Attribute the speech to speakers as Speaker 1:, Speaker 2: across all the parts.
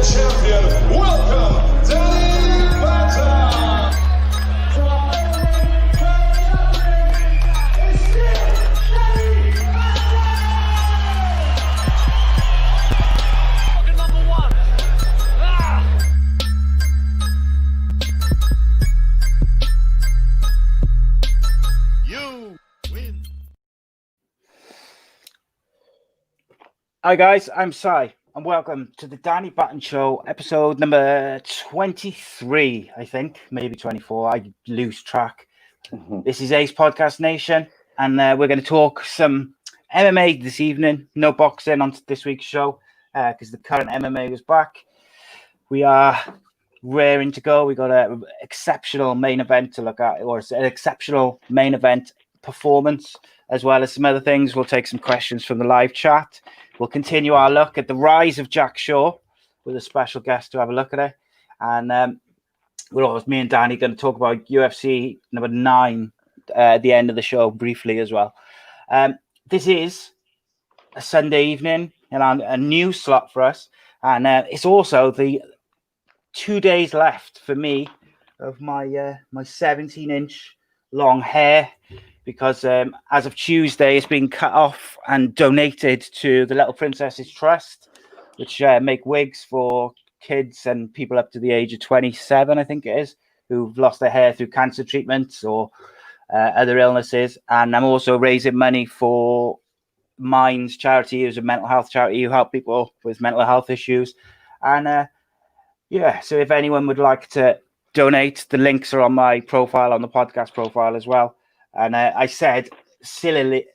Speaker 1: champion. Welcome, Danny Batten.
Speaker 2: Number one. You win.
Speaker 3: Hi guys, I'm Sai, and welcome to the Danny Batten Show, episode number 23, I think, maybe 24. I lose track. This is ACE Podcast Nation, and we're going to talk some MMA this evening. No boxing on this week's show because the current MMA is back. We are raring to go. We got an exceptional main event to look at, or an exceptional main event performance, as well as some other things. We'll take some questions from the live chat. We'll continue our look at the rise of Jack Shaw with a special guest to have a look at it. And me and Danny going to talk about UFC number 9 at the end of the show briefly as well. This is a Sunday evening and a new slot for us. And it's also the 2 days left for me of my 17-inch long hair, because as of Tuesday, it's been cut off and donated to the Little Princesses Trust, which make wigs for kids and people up to the age of 27, I think it is, who've lost their hair through cancer treatments or other illnesses. And I'm also raising money for Minds charity, who's a mental health charity who help people with mental health issues. And so if anyone would like to donate, the links are on my profile, on the podcast profile as well. And I said, silly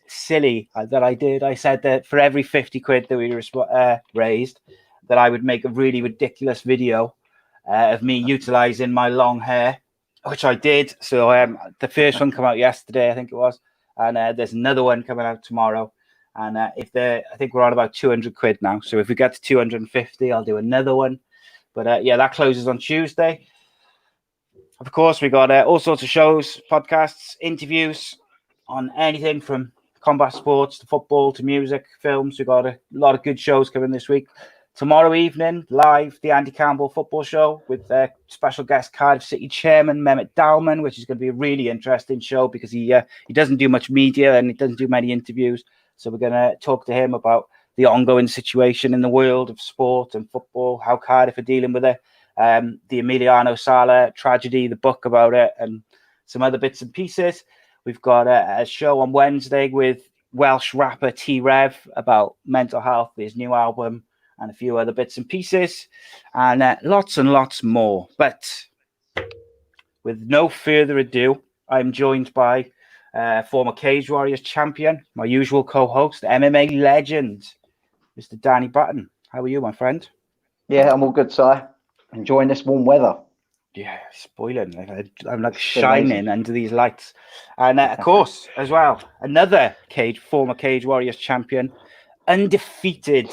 Speaker 3: that I did. I said that for every 50 quid that we raised, that I would make a really ridiculous video of me utilizing my long hair, which I did. So the first one came out yesterday, I think it was. And there's another one coming out tomorrow. And I think we're on about 200 quid now. So if we get to 250, I'll do another one. But that closes on Tuesday. Of course, we got all sorts of shows, podcasts, interviews on anything from combat sports to football to music, films. We got a lot of good shows coming this week. Tomorrow evening, live, the Andy Campbell football show with special guest Cardiff City chairman Mehmet Dalman, which is going to be a really interesting show because he doesn't do much media and he doesn't do many interviews. So we're going to talk to him about the ongoing situation in the world of sport and football, how Cardiff are dealing with it. The Emiliano Sala tragedy, the book about it, and some other bits and pieces. We've got a show on Wednesday with Welsh rapper T-Rev about mental health, his new album, and a few other bits and pieces, and lots and lots more. But with no further ado, I'm joined by former Cage Warriors champion, my usual co-host, MMA legend, Mr. Danny Batten. How are you, my friend?
Speaker 4: Yeah, I'm all good, Si. Enjoying this warm weather.
Speaker 3: Yeah, spoiling. I'm like shining under these lights. And of course, as well, another former Cage Warriors champion, undefeated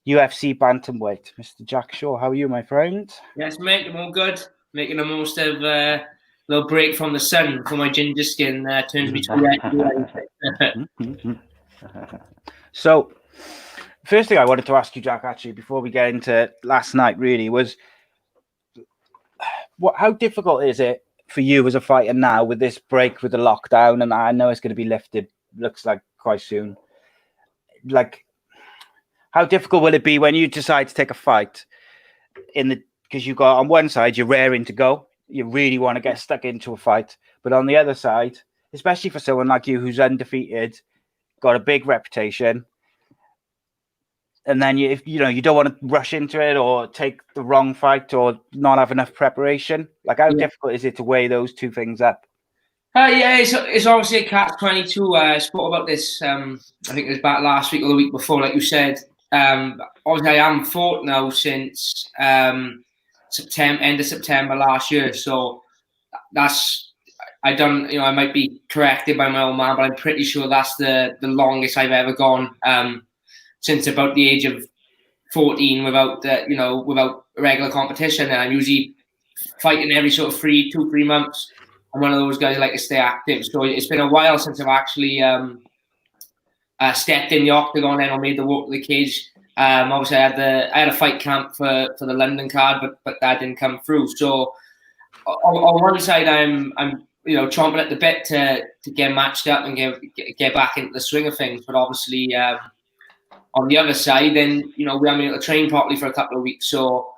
Speaker 3: UFC bantamweight, Mr. Jack Shaw. How are you, my friend?
Speaker 5: Yes, mate, I'm all good. Making the most of a little break from the sun before my ginger skin turns me to red.
Speaker 3: So, first thing I wanted to ask you, Jack, actually, before we get into last night, really, was how difficult is it for you as a fighter now with this break with the lockdown? And I know it's going to be lifted, looks like quite soon. Like, how difficult will it be when you decide to take a fight because you got on one side, you're raring to go. You really want to get stuck into a fight. But on the other side, especially for someone like you who's undefeated, got a big reputation, and then you don't want to rush into it or take the wrong fight or not have enough preparation. Like, how difficult is it to weigh those two things up?
Speaker 5: It's obviously a catch-22. I spoke about this, I think it was back last week or the week before, like you said. Obviously, I am fought now since end of September last year. So I might be corrected by my old man, but I'm pretty sure that's the longest I've ever gone. Since about the age of 14 without regular competition. And I'm usually fighting every sort of 2-3 months. I'm one of those guys who like to stay active. So it's been a while since I've actually stepped in the octagon and I made the walk to the cage. Obviously, I had a fight camp for the London card, but that didn't come through. So on one side, I'm chomping at the bit to get matched up and get back into the swing of things. But obviously, on the other side, then we haven't been able to train properly for a couple of weeks. So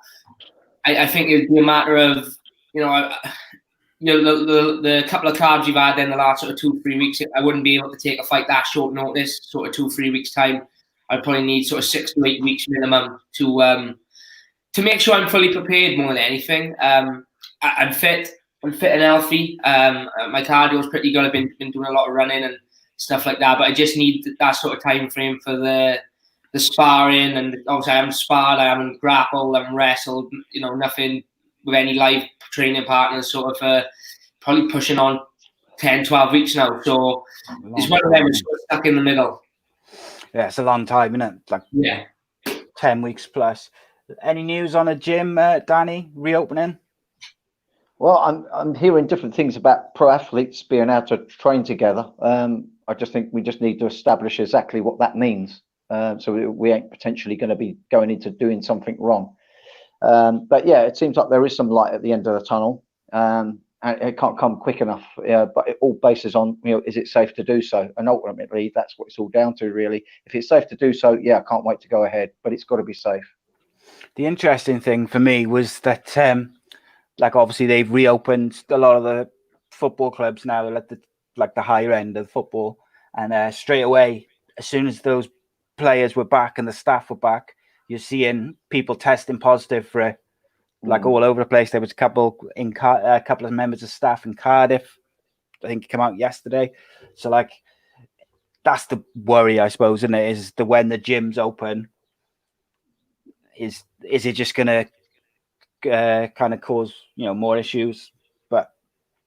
Speaker 5: I think it'd be a matter of the couple of cards you've had in the last sort of 2-3 weeks. I wouldn't be able to take a fight that short notice, sort of 2-3 weeks time. I'd probably need sort of 6 to 8 weeks minimum to make sure I'm fully prepared more than anything. I'm fit and healthy. My cardio is pretty good. I've been doing a lot of running and stuff like that, but I just need that sort of time frame for the sparring. And obviously I haven't sparred, I haven't grappled, I haven't wrestled, nothing with any live training partners sort of probably pushing on 10-12 weeks now. So it's one of them that's stuck in the middle.
Speaker 3: Yeah, it's a long time, isn't it? Like 10 weeks plus. Any news on a gym, Danny, reopening?
Speaker 4: Well, I'm hearing different things about pro athletes being able to train together. I just think we just need to establish exactly what that means. So we ain't potentially going to be going into doing something wrong. But yeah, it seems like there is some light at the end of the tunnel. And it can't come quick enough. But it all bases on, is it safe to do so? And ultimately, that's what it's all down to, really. If it's safe to do so, yeah, I can't wait to go ahead. But it's got to be safe.
Speaker 3: The interesting thing for me was that, obviously they've reopened a lot of the football clubs now at the higher end of football, and straight away, as soon as those players were back and the staff were back, you're seeing people testing positive for it, all over the place. There was a couple of members of staff in Cardiff, I think, came out yesterday. So that's the worry, I suppose, isn't it? Is the when the gyms open, is it just going to kind of cause more issues? But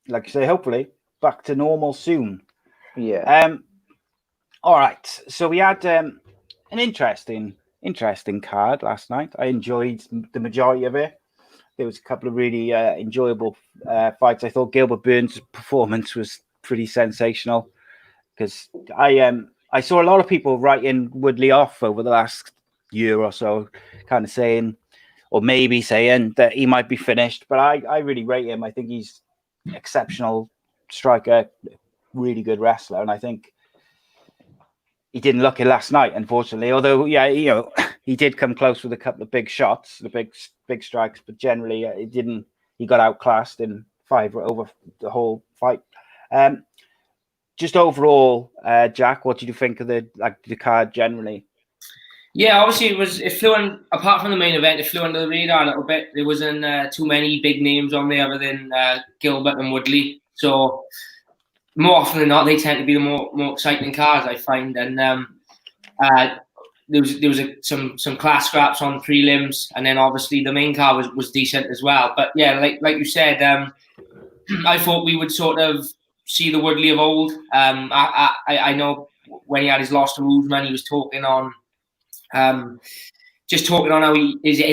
Speaker 3: like I say, hopefully back to normal soon.
Speaker 4: Yeah.
Speaker 3: All right. So we had an interesting card last night. I enjoyed the majority of it. There was a couple of really enjoyable fights. I thought Gilbert Burns' performance was pretty sensational, because I saw a lot of people writing Woodley off over the last year or so, kind of saying, or maybe saying, that he might be finished. But I really rate him. I think he's an exceptional striker, really good wrestler, and I think he didn't look it last night, unfortunately. Although, he did come close with a couple of big shots, the big strikes, but generally it didn't. He got outclassed in 5 over the whole fight. Just overall, Jack, what did you think of the card generally?
Speaker 5: Yeah, obviously it flew on, apart from the main event, it flew under the radar a little bit. There wasn't too many big names on there other than Gilbert and Woodley. So more often than not, they tend to be the more exciting cards, I find. And there was some class scraps on prelims, and then obviously the main card was decent as well. But yeah, like you said, I thought we would sort of see the Woodley of old. I know when he had his loss to Roosevelt, he was talking on how his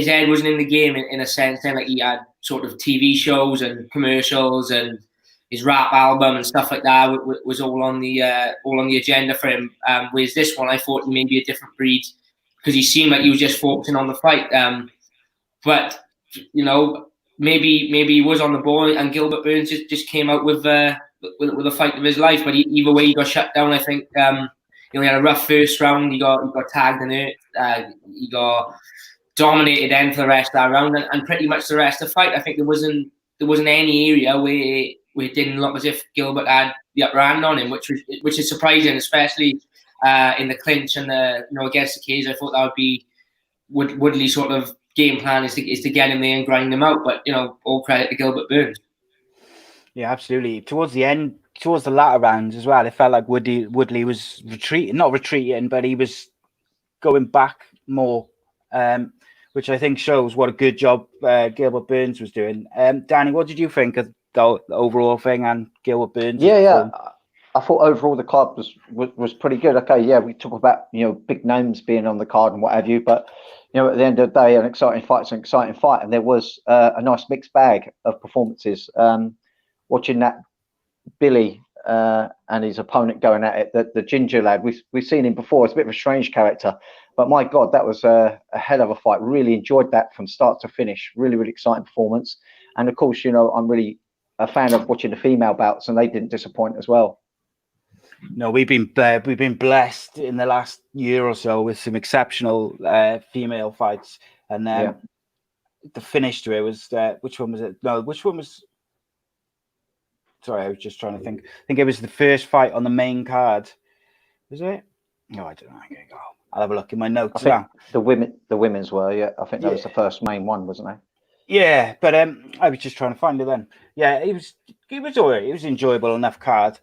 Speaker 5: head wasn't in the game in a sense. Then he had sort of TV shows and commercials and his rap album and stuff like that was all on the agenda for him. Whereas this one, I thought he may be a different breed, because he seemed like he was just focusing on the fight. But maybe he was on the ball, and Gilbert Burns just came out with a fight of his life. But either way, he got shut down. I think he had a rough first round. He got tagged in it. He got dominated then for the rest of that round, and pretty much the rest of the fight. I think there wasn't any area where it didn't look as if Gilbert had the upper hand on him, which is surprising, especially in the clinch and against the cage. I thought that would be Woodley's sort of game plan is to get him there and grind him out. But all credit to Gilbert Burns.
Speaker 3: Yeah, absolutely. Towards the end, towards the latter rounds as well, it felt like Woodley was not retreating, but he was going back more, which I think shows what a good job Gilbert Burns was doing. Danny, what did you think of the overall thing and Gilbert Burns?
Speaker 4: Yeah. I thought overall the card was pretty good. Okay, yeah, we talk about big names being on the card and what have you, but at the end of the day, an exciting fight's an exciting fight, and there was a nice mixed bag of performances. Watching that Billy and his opponent going at it, the ginger lad, we've seen him before. It's a bit of a strange character, But my God, that was a hell of a fight. Really enjoyed that from start to finish. Really, really exciting performance. And of course, I'm really a fan of watching the female bouts, and they didn't disappoint as well.
Speaker 3: No, we've been blessed in the last year or so with some exceptional female fights, and the finish to it was which one was it? No, which one was? Sorry, I was just trying to think. I think it was the first fight on the main card. Was it? No, I don't know. I'm gonna go. I'll have a look in my notes now.
Speaker 4: The women's were, yeah. I think that was the first main one, wasn't it?
Speaker 3: Yeah, but I was just trying to find it then. Yeah, it was all right. It was enjoyable enough card.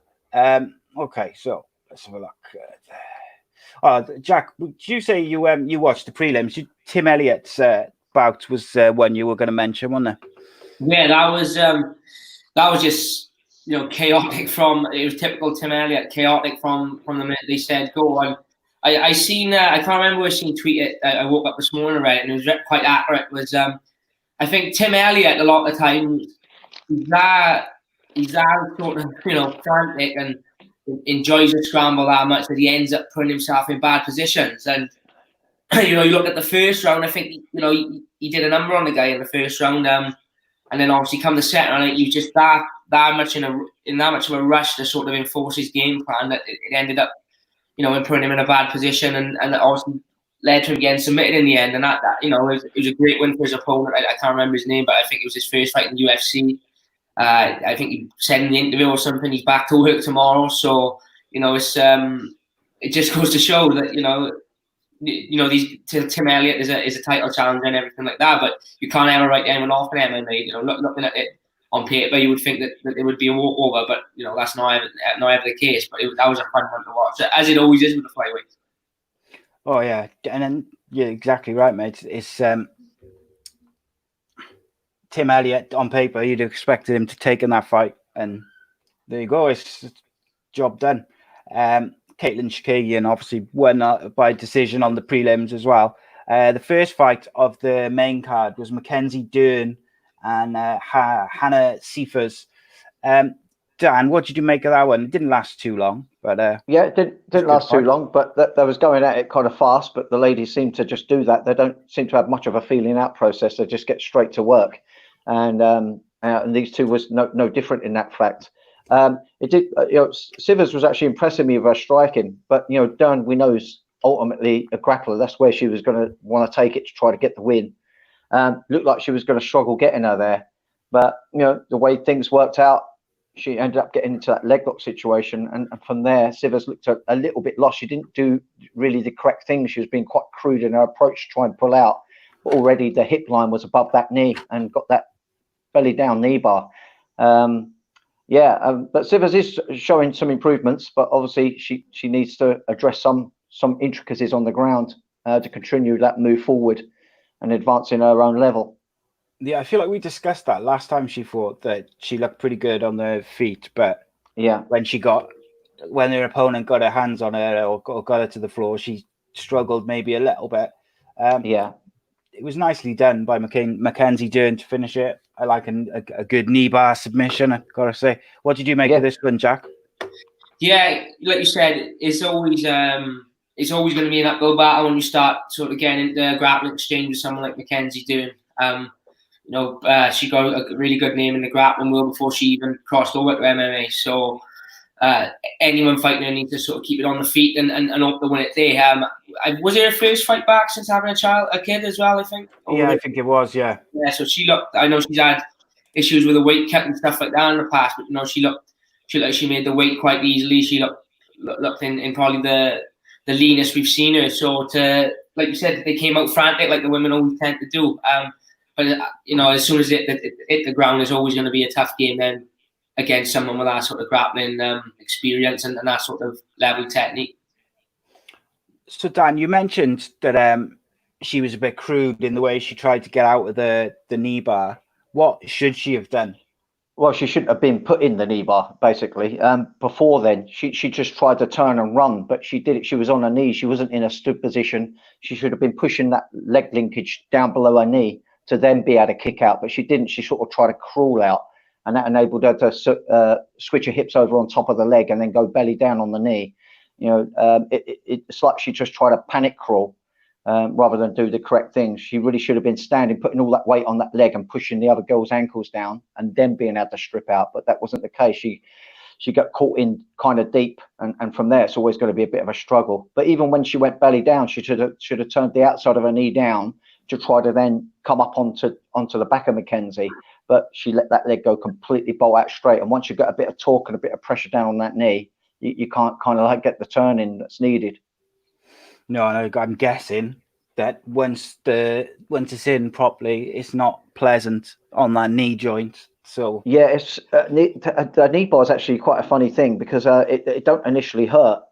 Speaker 3: Okay, so let's have a look. Jack, did you say you watched the prelims? Tim Elliott's bout was one you were going to mention, wasn't it?
Speaker 5: Yeah, that was just chaotic. It was typical Tim Elliott, chaotic from the minute they said go. I seen I can't remember where I seen tweet it. I woke up this morning and it was quite accurate. It was I think Tim Elliott a lot of the time he's that sort of frantic and enjoys the scramble that much that he ends up putting himself in bad positions. And you look at the first round, I think he did a number on the guy in the first round, and then obviously come the second round, he was just that much in that much of a rush to sort of enforce his game plan that it ended up in putting him in a bad position, and obviously led to him getting submitted in the end. And that it was a great win for his opponent. I can't remember his name, but I think it was his first fight in the UFC. I think he said in the interview or something he's back to work tomorrow. So it's it just goes to show that Tim Elliott is a title challenger and everything like that. But you can't ever write anyone off in MMA. Looking at it on paper, you would think that it would be a walkover, but that's not ever the case. But that was a fun one to watch, as it always is with the flyweights.
Speaker 3: Oh yeah, and then you're exactly right, mate. It's Tim Elliott on paper. You'd have expected him to take in that fight, and there you go. It's job done. Caitlin Chikagian obviously won by decision on the prelims as well. The first fight of the main card was Mackenzie Dern and Hannah Seifers. Dan, what did you make of that one? It didn't last too long, but
Speaker 4: yeah, it didn't last too long. But they was going at it kind of fast. But the ladies seem to just do that. They don't seem to have much of a feeling out process. They just get straight to work, and these two was no different in that fact. It did. Sivers was actually impressing me with her striking, but Dern, we know, is ultimately a grappler. That's where she was going to want to take it to try to get the win. Looked like she was going to struggle getting her there, but the way things worked out, she ended up getting into that leg lock situation, and from there, Sivers looked a little bit lost. She didn't do really the correct thing. She was being quite crude in her approach to try and pull out, but already the hip line was above that knee and got that belly down knee bar. But Sivers is showing some improvements, but obviously she needs to address some intricacies on the ground to continue that move forward and advance in her own level.
Speaker 3: Yeah, I feel like we discussed that last time she fought, that she looked pretty good on the feet, but when her opponent got her hands on her or got her to the floor, she struggled maybe a little bit. It was nicely done by Mackenzie Dern to finish it. I like a good knee bar submission, I've got to say. What did you make of this one, Jack? Yeah,
Speaker 5: like you said, it's always going to be an uphill battle when you start sort of getting into grappling exchange with someone like Mackenzie Dern. She got a really good name in the grappling world before she even crossed over to MMA. So anyone fighting her needs to sort of keep it on the feet and hope to win it there. Was it her first fight back since having a kid as well, I think?
Speaker 3: I think it was, yeah.
Speaker 5: Yeah, so I know she's had issues with the weight cut and stuff like that in the past, but she looked like she made the weight quite easily. She looked in probably the leanest we've seen her. So like you said, they came out frantic like the women always tend to do. But as soon as it hit the ground, there's always going to be a tough game then against someone with that sort of grappling experience and that sort of level technique.
Speaker 3: So Dan, you mentioned that she was a bit crude in the way she tried to get out of the knee bar. What should she have done?
Speaker 4: Well, she shouldn't have been put in the knee bar, basically. Before then, she just tried to turn and run, but she did it. She was on her knees. She wasn't in a stood position. She should have been pushing that leg linkage down below her knee to then be able to kick out, but she didn't. She sort of tried to crawl out, and that enabled her to switch her hips over on top of the leg and then go belly down on the knee. It's like she just tried to panic crawl, rather than do the correct thing. She really should have been standing, putting all that weight on that leg and pushing the other girl's ankles down and then being able to strip out. But that wasn't the case. She got caught in kind of deep, and from there it's always going to be a bit of a struggle. But even when she went belly down, she should have turned the outside of her knee down to try to then come up onto the back of Mackenzie. But she let that leg go completely bolt out straight. And once you've got a bit of torque and a bit of pressure down on that knee, you can't kind of like get the turn in that's needed. No,
Speaker 3: I'm guessing that once it's in properly, it's not pleasant on that knee joint. So
Speaker 4: yeah, it's the knee bar is actually quite a funny thing because it don't initially hurt.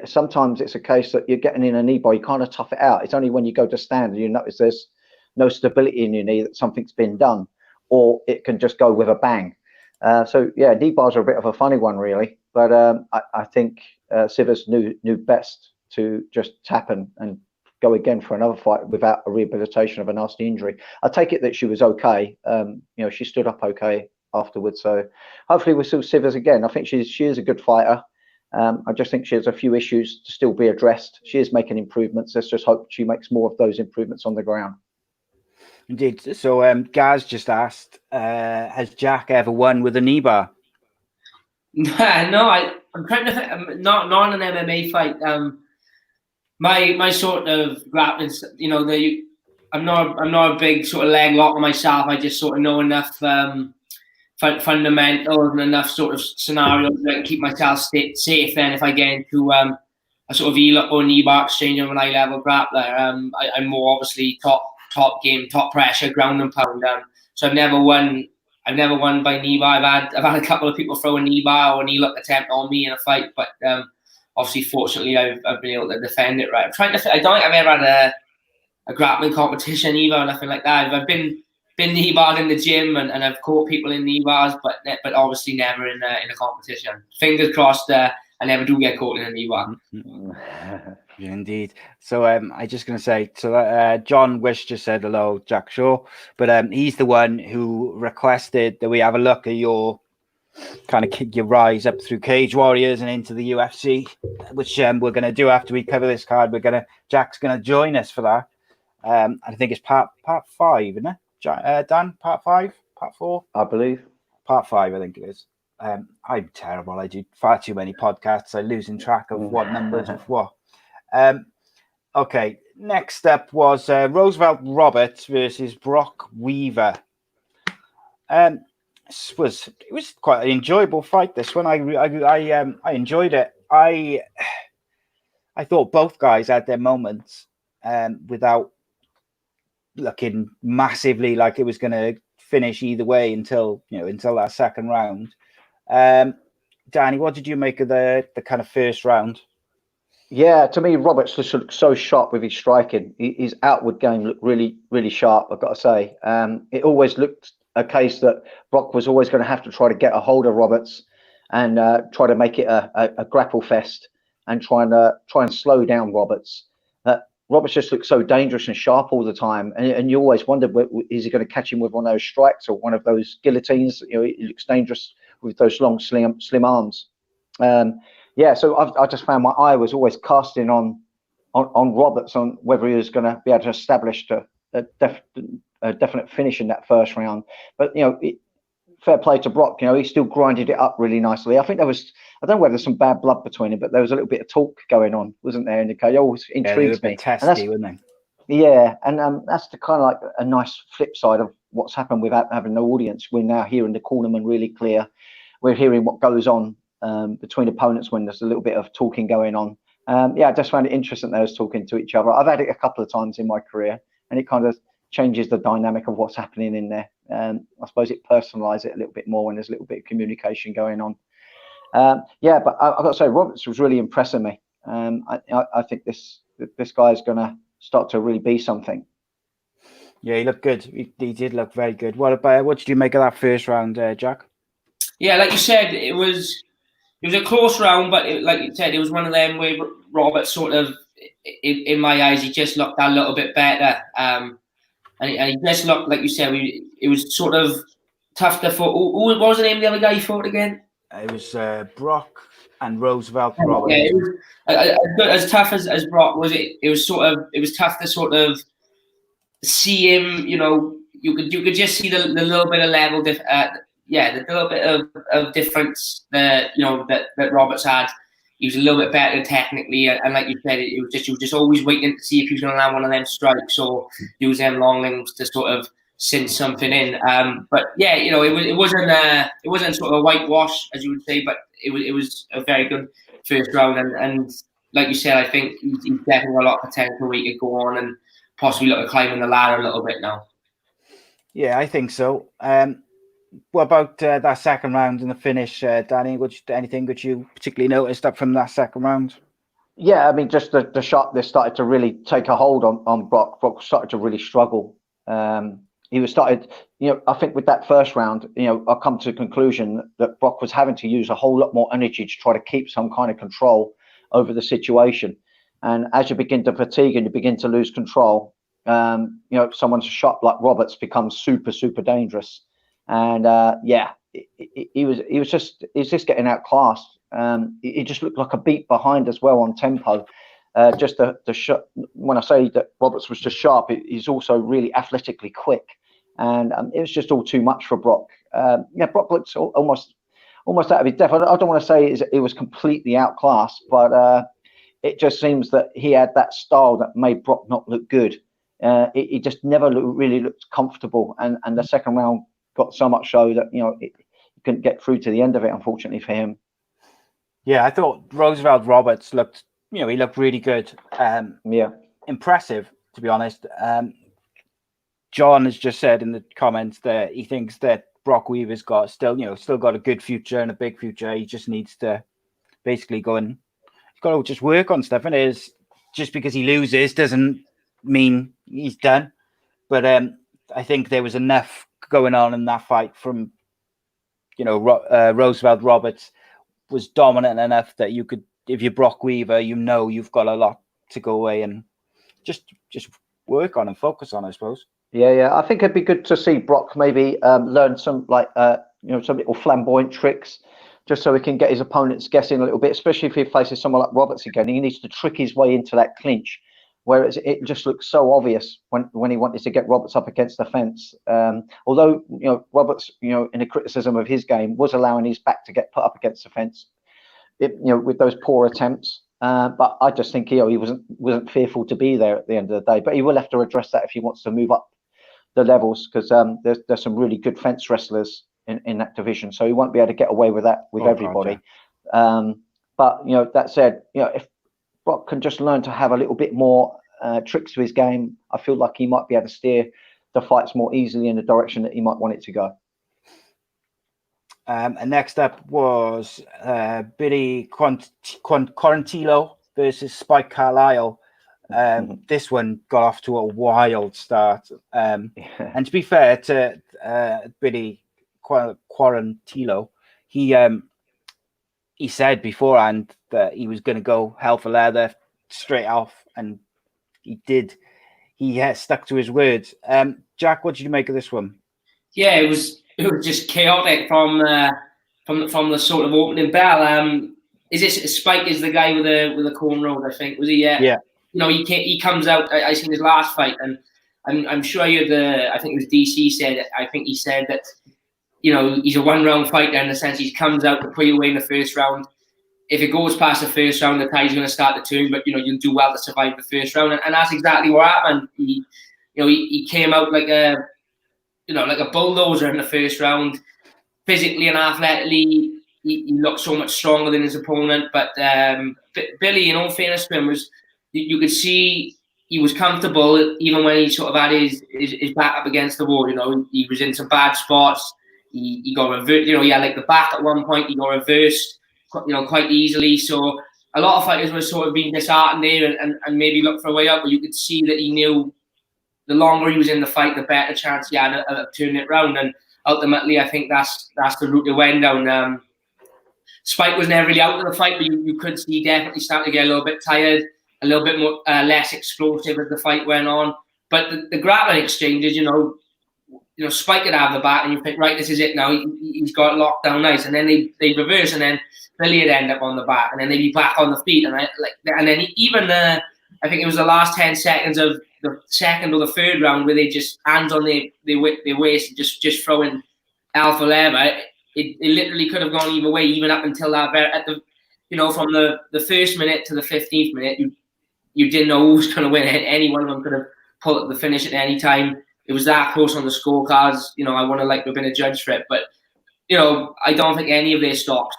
Speaker 4: Sometimes it's a case that you're getting in a knee bar, you kind of tough it out. It's only when you go to stand and you notice there's no stability in your knee that something's been done, or it can just go with a bang. So yeah, knee bars are a bit of a funny one, really. But I think Sivers knew best to just tap and go again for another fight without a rehabilitation of a nasty injury. I take it that she was okay. She stood up okay afterwards. So hopefully we'll see Sivers again. I think she is a good fighter. I just think she has a few issues to still be addressed. She is making improvements. Let's just hope she makes more of those improvements on the ground.
Speaker 3: Indeed. So Gaz just asked, has Jack ever won with a knee bar?
Speaker 5: No, I'm trying to think. Not an MMA fight. My sort of grappling, I'm not a big sort of leg locker myself. I just sort of know enough fundamentals and enough sort of scenarios that I can keep myself safe. Then if I get into a sort of heel or knee bar exchange of an high level grappler, I'm more obviously top game, top pressure, ground and pound. So I've never won by knee bar. I've had a couple of people throw a knee bar or a knee lock attempt on me in a fight, but obviously, fortunately, I've been able to defend it right. I don't think I've ever had a grappling competition either, or nothing like that. I've been knee barred in the gym and I've caught people in knee bars, but obviously never in a competition. Fingers crossed, I never do get caught in a knee bar.
Speaker 3: Yeah, indeed. So I'm just going to say, so John Wish just said hello, Jack Shaw, but he's the one who requested that we have a look at your kind of your rise up through Cage Warriors and into the UFC, which we're going to do after we cover this card. Jack's going to join us for that. I think it's part 5, isn't it? Dan, part 5, part 4,
Speaker 4: I believe.
Speaker 3: Part 5, I think it is. I'm terrible. I do far too many podcasts. I'm losing track of what numbers of what. Okay, next up was Roosevelt Roberts versus Brock Weaver. It was quite an enjoyable fight. This one, I enjoyed it. I thought both guys had their moments, without looking massively like it was going to finish either way until that second round. Danny, what did you make of the kind of first round?
Speaker 4: Yeah, to me, Roberts just looked so sharp with his striking. His outward game looked really, really sharp, I've got to say. It always looked a case that Brock was always going to have to try to get a hold of Roberts and try to make it a grapple fest and try and slow down Roberts. Roberts just looked so dangerous and sharp all the time, and you always wondered, is he going to catch him with one of those strikes or one of those guillotines? He looks dangerous with those long, slim arms. So I just found my eye was always casting on Roberts on whether he was going to be able to establish a definite finish in that first round. But fair play to Brock. He still grinded it up really nicely. I think I don't know whether there's some bad blood between them, but there was a little bit of talk going on, wasn't there? In the cage, always intrigues me.
Speaker 3: Testy, weren't they?
Speaker 4: Yeah, and that's the kind of like a nice flip side of what's happened without having no audience. We're now hearing the cornerman really clear. We're hearing what goes on between opponents when there's a little bit of talking going on. I just found it interesting they was talking to each other. I've had it a couple of times in my career, and it kind of changes the dynamic of what's happening in there. I suppose it personalizes it a little bit more when there's a little bit of communication going on. But I've got to say, Roberts was really impressing me. I think this guy's going to start to really be something.
Speaker 3: Yeah, he looked good. He did look very good. What did you make of that first round, Jack?
Speaker 5: Yeah, like you said, it was a close round, but like you said, it was one of them where Roberts sort of, in my eyes, he just looked a little bit better. And he just looked, like you said, it was sort of tough to fight. What was the name of the other guy he fought again?
Speaker 3: It was Brock and Roosevelt
Speaker 5: Yeah,
Speaker 3: Roberts.
Speaker 5: it was as tough as Brock was. It was tough to sort of see him. You could just see the little bit of level, the little bit of difference that Roberts had. He was a little bit better technically, and like you said, you were just always waiting to see if he was going to land one of them strikes or use them long links to sort of cinch something in. But yeah, it wasn't sort of a whitewash as you would say, but it was a very good first round, and like you said, I think he's definitely got a lot of potential where he could go on and possibly look at climbing the ladder a little bit now.
Speaker 3: Yeah, I think so. What about that second round and the finish, Danny? Anything that you particularly noticed up from that second round?
Speaker 4: Yeah, I mean, just the sharpness started to really take a hold on Brock. Brock started to really struggle. I think with that first round, I've come to the conclusion that Brock was having to use a whole lot more energy to try to keep some kind of control over the situation. And as you begin to fatigue and you begin to lose control, someone's shot like Roberts becomes super, super dangerous. And he was just getting outclassed. He just looked like a beat behind as well on tempo. Just the shot. When I say that Roberts was just sharp, he's also really athletically quick, and it was just all too much for Brock. Brock looks almost out of his depth. I don't want to say it was completely outclassed, but it just seems that he had that style that made Brock not look good. He just never really looked comfortable, and the second round got so much so that he couldn't get through to the end of it, unfortunately for him.
Speaker 3: Yeah, I thought Roosevelt Roberts looked. He looked really good. Impressive, to be honest. John has just said in the comments that he thinks that Brock Weaver's got still got a good future and a big future. He just needs to basically go and he's got to just work on stuff. And it is just because he loses doesn't mean he's done. But I think there was enough going on in that fight from Roosevelt Roberts was dominant enough that you could. If you're Brock Weaver, you've got a lot to go away and just work on and focus on, I suppose. Yeah.
Speaker 4: I think it'd be good to see Brock maybe learn some some little flamboyant tricks, just so he can get his opponents guessing a little bit. Especially if he faces someone like Roberts again, he needs to trick his way into that clinch, whereas it just looks so obvious when he wanted to get Roberts up against the fence. Although Roberts, in the criticism of his game, was allowing his back to get put up against the fence. With those poor attempts, but I just think he wasn't fearful to be there at the end of the day. But he will have to address that if he wants to move up the levels, because there's some really good fence wrestlers in that division. So he won't be able to get away with that with everybody. God, yeah. But that said, if Brock can just learn to have a little bit more tricks to his game, I feel like he might be able to steer the fights more easily in the direction that he might want it to go.
Speaker 3: And next up was Billy Quarantillo versus Spike Carlisle. This one got off to a wild start. And to be fair to Billy Quarantillo, he said beforehand that he was going to go hell for leather straight off, and he did. He stuck to his words. Jack, what did you make of this one?
Speaker 5: Yeah, it was just chaotic from the sort of opening bell. Is this Spike is the guy with the cornrows? I think was he? Yeah. He comes out. I seen his last fight, and I'm sure I think it was DC said. I think he said that he's a one-round fighter in the sense he comes out to put you away in the first round. If it goes past the first round, the tide's going to start to turn. But you'll do well to survive the first round, and that's exactly what happened. He came out like a bulldozer in the first round. Physically and athletically, he looked so much stronger than his opponent. But Billy, in all fairness to him, you could see he was comfortable even when he sort of had his back up against the wall. He was in some bad spots. He got reversed. He had like the back at one point. He got reversed, quite easily. So a lot of fighters were sort of being disheartened there and maybe look for a way out. But you could see that he knew the longer he was in the fight, the better chance he had of turning it round. And ultimately, I think that's the route they went down. Spike was never really out of the fight, but you could see definitely starting to get a little bit tired, a little bit more less explosive as the fight went on. But the grappling exchanges, Spike could have the back, and you think, right, this is it now. He's got it locked down nice, and then they reverse, and then Billy would end up on the back, and then they'd be back on the feet, and then even I think it was the last 10 seconds of the second or the third round where they just hands on their waist and just throwing alpha lever. It literally could have gone either way, even up until that from the first minute to the 15th minute, you didn't know who was going to win. Any one of them could have pulled up the finish at any time. It was that close on the scorecards. I want to have been a judge for it, but I don't think any of their stocks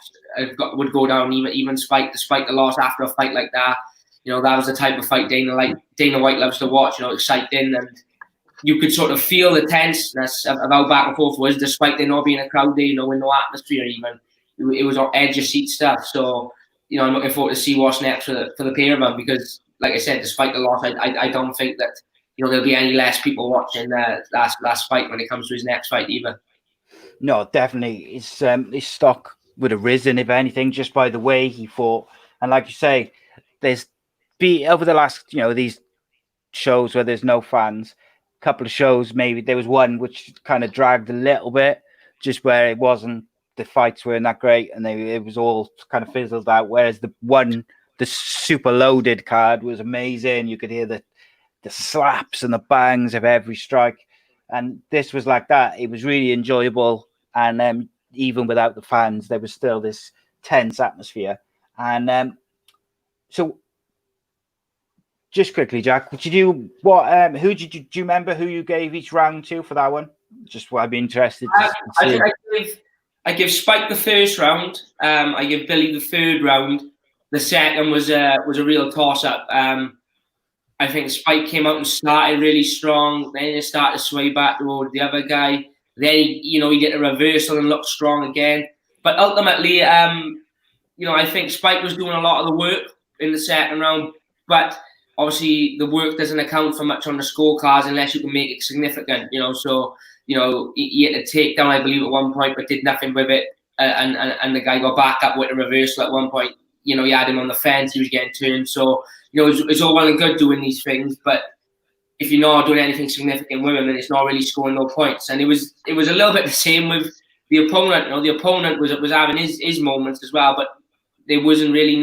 Speaker 5: would go down. Even Spike, despite the loss after a fight like that. That was the type of fight Dana White loves to watch. Exciting, and you could sort of feel the tenseness of how back and forth was, despite there not being a crowd there. With no atmosphere even. It was on edge of seat stuff. So I'm looking forward to see what's next for the pair of them, because, like I said, despite the loss, I don't think that there'll be any less people watching last fight when it comes to his next fight either.
Speaker 3: No, definitely. His stock would have risen, if anything, just by the way he fought. And like you say, there's over the last, these shows where there's no fans, a couple of shows, maybe there was one which kind of dragged a little bit, just where it wasn't, the fights weren't that great, and it was all kind of fizzled out. Whereas the super loaded card was amazing. You could hear the slaps and the bangs of every strike. And this was like that. It was really enjoyable. And even without the fans, there was still this tense atmosphere. And so just quickly, Jack, do you remember who you gave each round to for that one? Just what I'd be interested to see.
Speaker 5: I give Spike the first round. I give Billy the third round. The second was a real toss-up. I think Spike came out and started really strong. Then he started to sway back toward the other guy. Then he did a reversal and looked strong again. But ultimately, I think Spike was doing a lot of the work in the second round. But obviously, the work doesn't account for much on the scorecards unless you can make it significant. So he had a takedown, I believe, at one point, but did nothing with it. And the guy got back up with a reversal at one point. He had him on the fence. He was getting turned. So, it's all well and good doing these things, but if you're not doing anything significant with him, then it's not really scoring no points. And it was a little bit the same with the opponent. The opponent was having his moments as well, but there wasn't really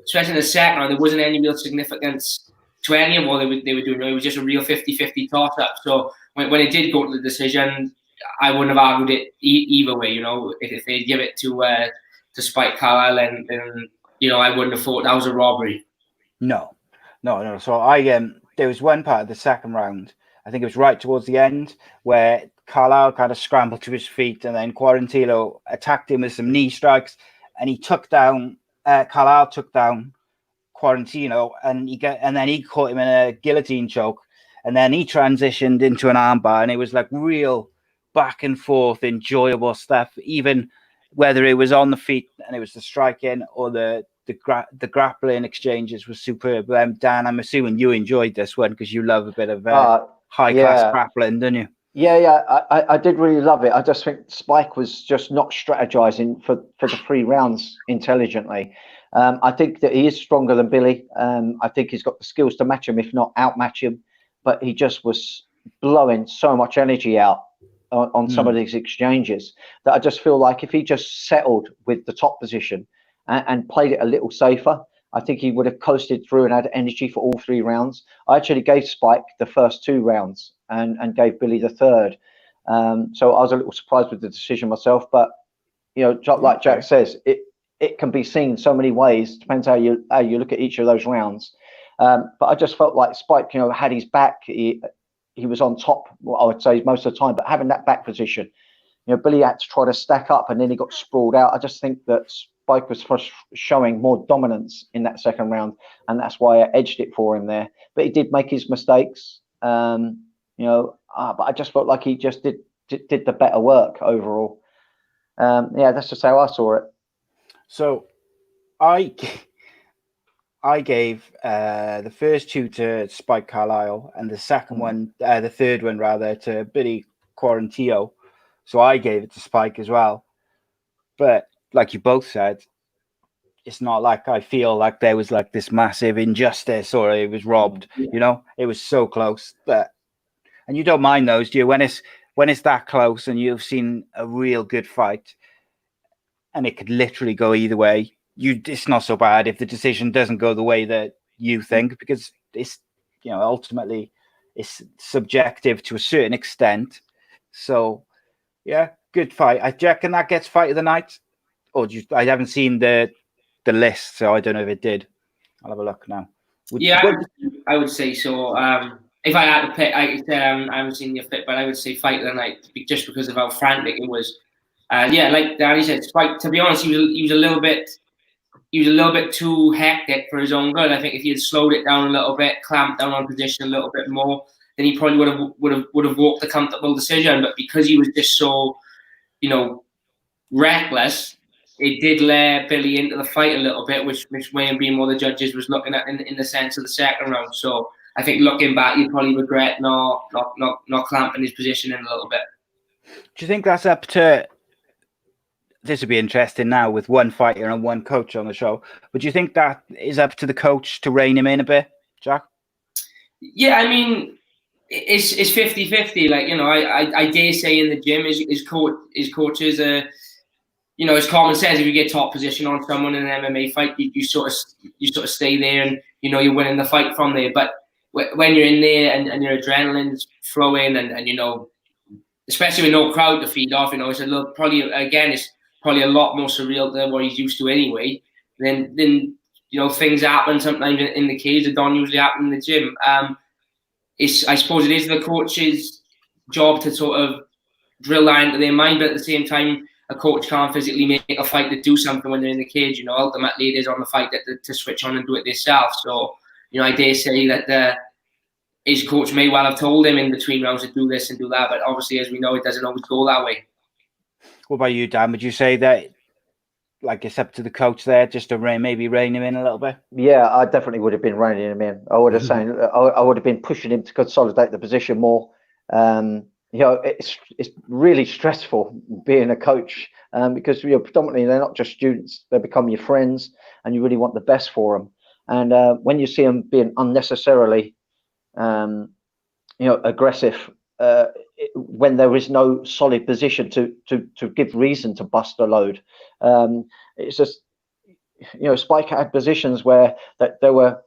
Speaker 5: especially in the second round, there wasn't any real significance to any of what they were doing. It was just a real 50-50 toss-up. So when it did go to the decision, I wouldn't have argued it either way. If they'd give it to Spike Carlisle, and I wouldn't have thought that was a robbery.
Speaker 3: No. So there was one part of the second round, I think it was right towards the end, where Carlisle kind of scrambled to his feet, and then Quarantillo attacked him with some knee strikes, and he took down Carlisle took down Quarantillo, and then he caught him in a guillotine choke, and then he transitioned into an armbar, and it was like real back and forth, enjoyable stuff, even whether it was on the feet and it was the striking or the grappling exchanges was superb. Dan, I'm assuming you enjoyed this one because you love a bit of high-class grappling, don't you?
Speaker 4: Yeah, I did really love it. I just think Spike was just not strategizing for the 3 rounds intelligently. I think that he is stronger than Billy. I think he's got the skills to match him, if not outmatch him. But he just was blowing so much energy out on some of these exchanges that I just feel like if he just settled with the top position and played it a little safer, I think he would have coasted through and had energy for all 3 rounds. I actually gave Spike the first 2 rounds and gave Billy the third. So I was a little surprised with the decision myself. But, like Jack says, it can be seen so many ways. Depends how you look at each of those rounds. But I just felt like Spike, had his back. He was on top, I would say, most of the time. But having that back position, Billy had to try to stack up, and then he got sprawled out. I just think that Spike was showing more dominance in that second round, and that's why I edged it for him there. But he did make his mistakes, but I just felt like he just did the better work overall. That's just how I saw it.
Speaker 3: So I gave the first 2 to Spike Carlisle, and the second one, the third one rather, to Billy Quarantillo. So I gave it to Spike as well. But like you both said, it's not like I feel like there was like this massive injustice or it was robbed. It was so close. And you don't mind those, do you? When when it's that close and you've seen a real good fight, and it could literally go either way, it's not so bad if the decision doesn't go the way that you think, because it's, ultimately it's subjective to a certain extent. So yeah, good fight. I reckon that gets fight of the night. Or I haven't seen the list, so I don't know if it did. I'll have a look now.
Speaker 5: I would say so. If I had to pick, I haven't seen your fit, but I would say fight of the night, just because of how frantic it was. Like Danny said, Spike. To be honest, he was a little bit too hectic for his own good. I think if he had slowed it down a little bit, clamped down on position a little bit more, then he probably would have walked a comfortable decision. But because he was just so, reckless, it did layer Billy into the fight a little bit, which may have been what the judges was looking at in the sense of the second round. So I think looking back, you'd probably regret not clamping his position in a little bit.
Speaker 3: Do you think that's up to? This would be interesting now with one fighter and one coach on the show. But do you think that is up to the coach to rein him in a bit, Jack?
Speaker 5: Yeah, I mean, it's 50-50. Like, I dare say in the gym, his coaches are, as Carmen says, if you get top position on someone in an MMA fight, you sort of stay there and you're winning the fight from there. But when you're in there and your adrenaline's flowing and especially with no crowd to feed off, it's a little it's probably a lot more surreal than what he's used to anyway. Then things happen sometimes in the cage that don't usually happen in the gym. I suppose it is the coach's job to sort of drill that into their mind, but at the same time, a coach can't physically make a fighter do something when they're in the cage. Ultimately, it is on the fighter to switch on and do it themselves. So, I dare say that his coach may well have told him in between rounds to do this and do that, but obviously, as we know, it doesn't always go that way.
Speaker 3: What about you, Dan? Would you say that, like, it's up to the coach there just to maybe rein him in a little bit?
Speaker 4: Yeah, I definitely would have been reining him in. I would have I would have been pushing him to consolidate the position more. It's really stressful being a coach because predominantly they're not just students; they become your friends, and you really want the best for them. And when you see them being unnecessarily, aggressive, when there is no solid position to give reason to bust a load, it's just Spike had positions where that they were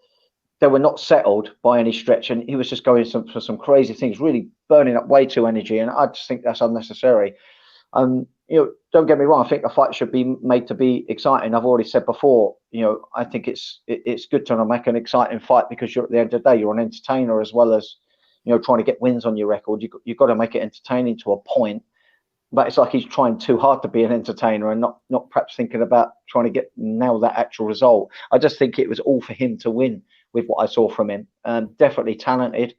Speaker 4: not settled by any stretch, and he was just going for some crazy things, really burning up way too energy, and I just think that's unnecessary. Don't get me wrong, I think a fight should be made to be exciting. I've already said before, I think it's good to make an exciting fight because at the end of the day, you're an entertainer as well as trying to get wins on your record. You've got to make it entertaining to a point. But it's like he's trying too hard to be an entertainer and not perhaps thinking about trying to nail that actual result. I just think it was all for him to win with what I saw from him. Definitely talented,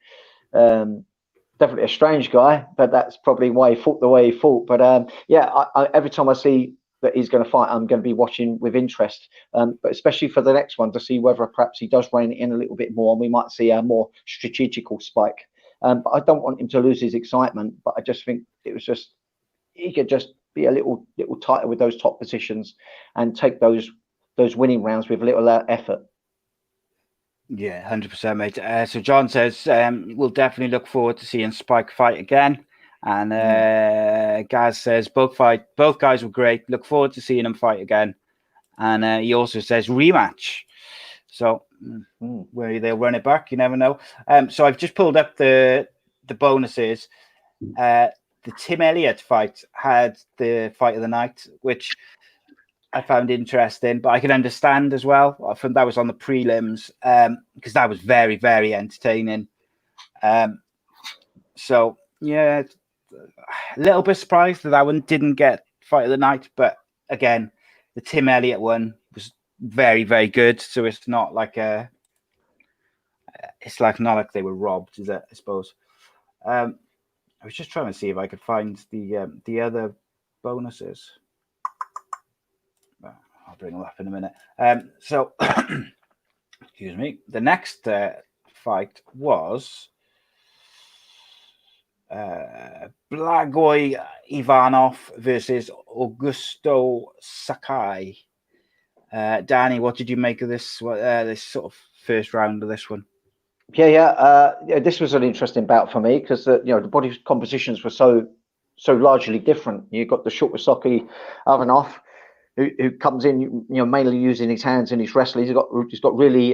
Speaker 4: definitely a strange guy, but that's probably why he fought the way he fought. But I every time I see that he's going to fight, I'm going to be watching with interest, but especially for the next one to see whether perhaps he does rein it in a little bit more and we might see a more strategical Spike. But I don't want him to lose his excitement, but I just think he could just be a little tighter with those top positions and take those winning rounds with little effort.
Speaker 3: Yeah, 100%, mate. So John says we'll definitely look forward to seeing Spike fight again, and Gaz says both guys were great. Look forward to seeing them fight again, and he also says rematch. So where they'll run it back, you never know. So I've just pulled up the bonuses. The Tim Elliott fight had the fight of the night, which I found interesting, but I can understand as well. I think that was on the prelims because that was very, very entertaining. So, yeah, a little bit surprised that one didn't get fight of the night. But again, the Tim Elliott one was very, very good. So it's not like not like they were robbed, is it? I suppose. I was just trying to see if I could find the other bonuses. I'll bring them up in a minute. So, excuse me. The next fight was Blagoy Ivanov versus Augusto Sakai. Danny, what did you make of this sort of first round of this one?
Speaker 4: Yeah. This was an interesting bout for me because the body compositions were so so largely different. You've got the Shortwasaki Ivanov, who comes in, mainly using his hands and his wrestling. He's got really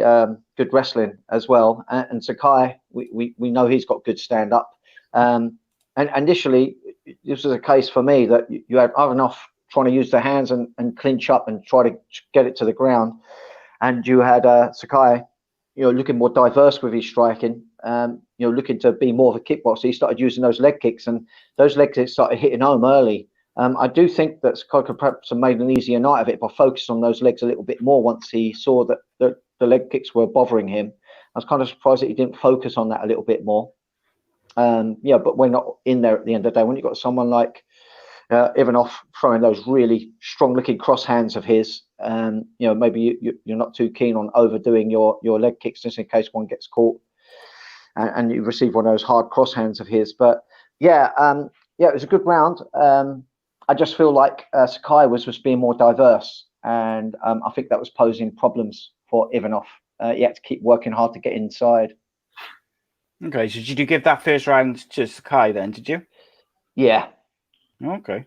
Speaker 4: good wrestling as well. And Sakai, we know he's got good stand up. And initially, this was a case for me that you had Ivanov trying to use the hands and clinch up and try to get it to the ground, and you had Sakai, looking more diverse with his striking. Looking to be more of a kickboxer. He started using those leg kicks, and those leg kicks started hitting home early. I do think that Sakai could perhaps have made an easier night of it by focusing on those legs a little bit more once he saw that the leg kicks were bothering him. I was kind of surprised that he didn't focus on that a little bit more. But we're not in there at the end of the day. When you've got someone like Ivanov throwing those really strong-looking cross hands of his, maybe you're not too keen on overdoing your leg kicks just in case one gets caught and you receive one of those hard cross hands of his. But it was a good round. I just feel like Sakai was just being more diverse, and I think that was posing problems for Ivanov. He had to keep working hard to get inside.
Speaker 3: Okay, so did you give that first round to Sakai then, did you?
Speaker 4: Yeah.
Speaker 3: Okay.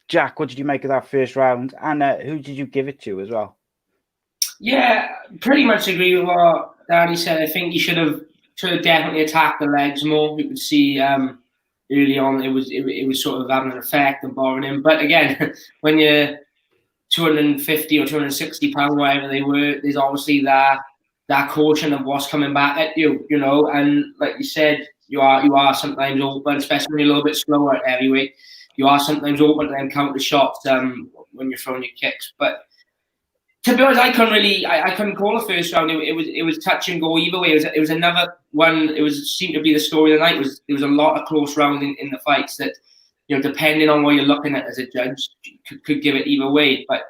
Speaker 3: Jack, what did you make of that first round? And who did you give it to as well?
Speaker 5: Yeah, pretty much agree with what Danny said. I think he should have definitely attacked the legs more. You could see early on it was sort of having an effect and bothering him. But again, when you're 250 or 260 pounds, whatever they were, there's obviously that caution of what's coming back at you, and like you said, you are sometimes open, especially when you're a little bit slower at heavyweight. You are sometimes open to then counter shots when you're throwing your kicks. But to be honest, I couldn't call the first round. It was touch and go either way. It was another one. Seemed to be the story of the night. There was a lot of close rounds in the fights that, depending on what you're looking at as a judge, could give it either way. But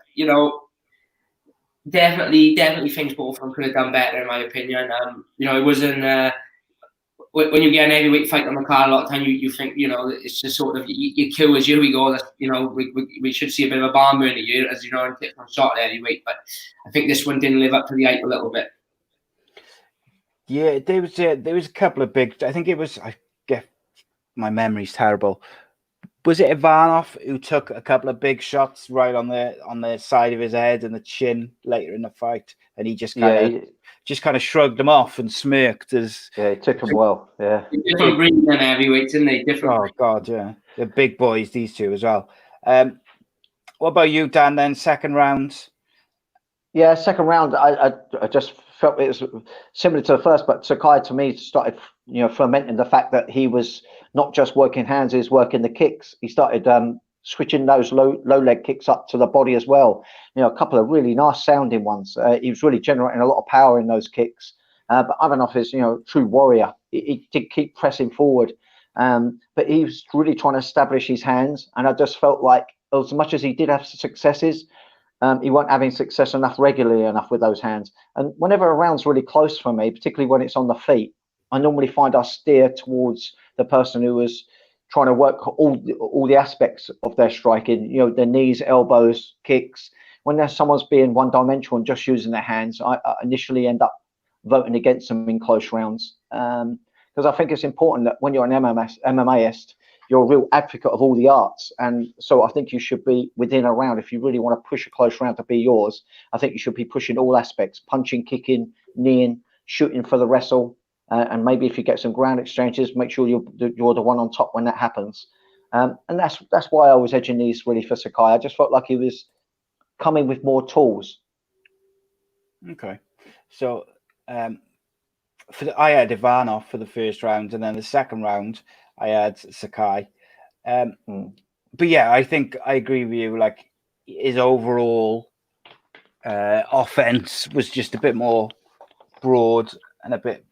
Speaker 5: definitely things both of them could have done better in my opinion. It wasn't. When you get an heavyweight fight on the card, a lot of time you think, it's just sort of you kill as here we go. We should see a bit of a barn burner here, as and take one shot at heavyweight. But I think this one didn't live up to the hype a little bit.
Speaker 3: Yeah, there was a couple of big. I think it was. I get my memory's terrible. Was it Ivanov who took a couple of big shots right on the side of his head and the chin later in the fight, and he just kind of shrugged them off and smirked as.
Speaker 4: Yeah, it took him well. Yeah,
Speaker 5: different breeds than heavyweights, isn't they? Different.
Speaker 3: Oh God, yeah, they're big boys, these two as well. What about you, Dan? Then second round.
Speaker 4: Yeah, second round. I just felt it was similar to the first, but Sakai to me started fermenting the fact that he was not just working hands, he was working the kicks. He started switching those low leg kicks up to the body as well. A couple of really nice sounding ones. He was really generating a lot of power in those kicks. But Ivanov is, true warrior. He did keep pressing forward, but he was really trying to establish his hands. And I just felt like, as much as he did have successes, he wasn't having success regularly enough with those hands. And whenever a round's really close for me, particularly when it's on the feet, I normally find I steer towards the person who was trying to work all the aspects of their striking, their knees, elbows, kicks. When there's someone's being one-dimensional and just using their hands, I initially end up voting against them in close rounds. Because I think it's important that when you're an MMAist, you're a real advocate of all the arts. And so I think you should be within a round. If you really want to push a close round to be yours, I think you should be pushing all aspects: punching, kicking, kneeing, shooting for the wrestle. And maybe if you get some ground exchanges, make sure you're the one on top when that happens. And that's why I was edging these really for Sakai. I just felt like he was coming with more tools.
Speaker 3: Okay. So I had Ivanov for the first round, and then the second round I had Sakai. But yeah, I think I agree with you. Like, his overall offense was just a bit more broad and a bit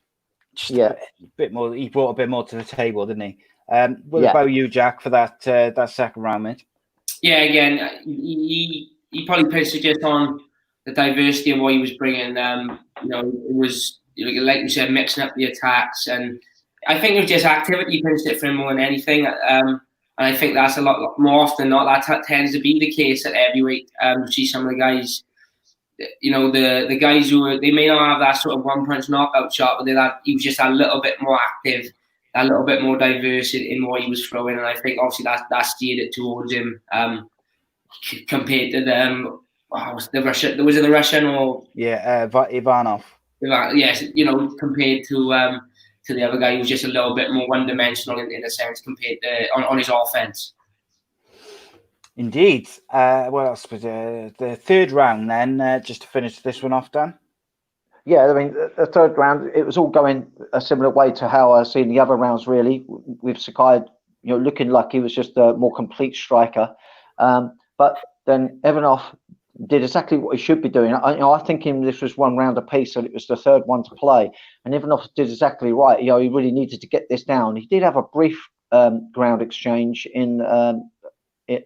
Speaker 3: more. He brought a bit more to the table, didn't he? What about you, Jack, for that second round, mate?
Speaker 5: Yeah, again, he probably placed it just on the diversity of what he was bringing. It was, like you said, mixing up the attacks, and I think it was just activity pinched it for him more than anything. And I think that's a lot more often than not that tends to be the case at heavyweight. You see some of the guys, the guys who they may not have that sort of one punch knockout shot, but he was just a little bit more active a little bit more diverse in what he was throwing, and I think obviously that steered it towards him compared to the Russian. Was it the Russian or
Speaker 3: Ivanov?
Speaker 5: Yes, compared to the other guy who was just a little bit more one-dimensional in a sense compared to on his offense.
Speaker 3: Indeed. What else? The third round then, just to finish this one off, Dan?
Speaker 4: Yeah, I mean, the third round, it was all going a similar way to how I've seen the other rounds, really, with Sakai, looking like he was just a more complete striker. But then Ivanov did exactly what he should be doing. I think this was one round apiece, and it was the third one to play. And Ivanov did exactly right. He really needed to get this down. He did have a brief ground exchange in,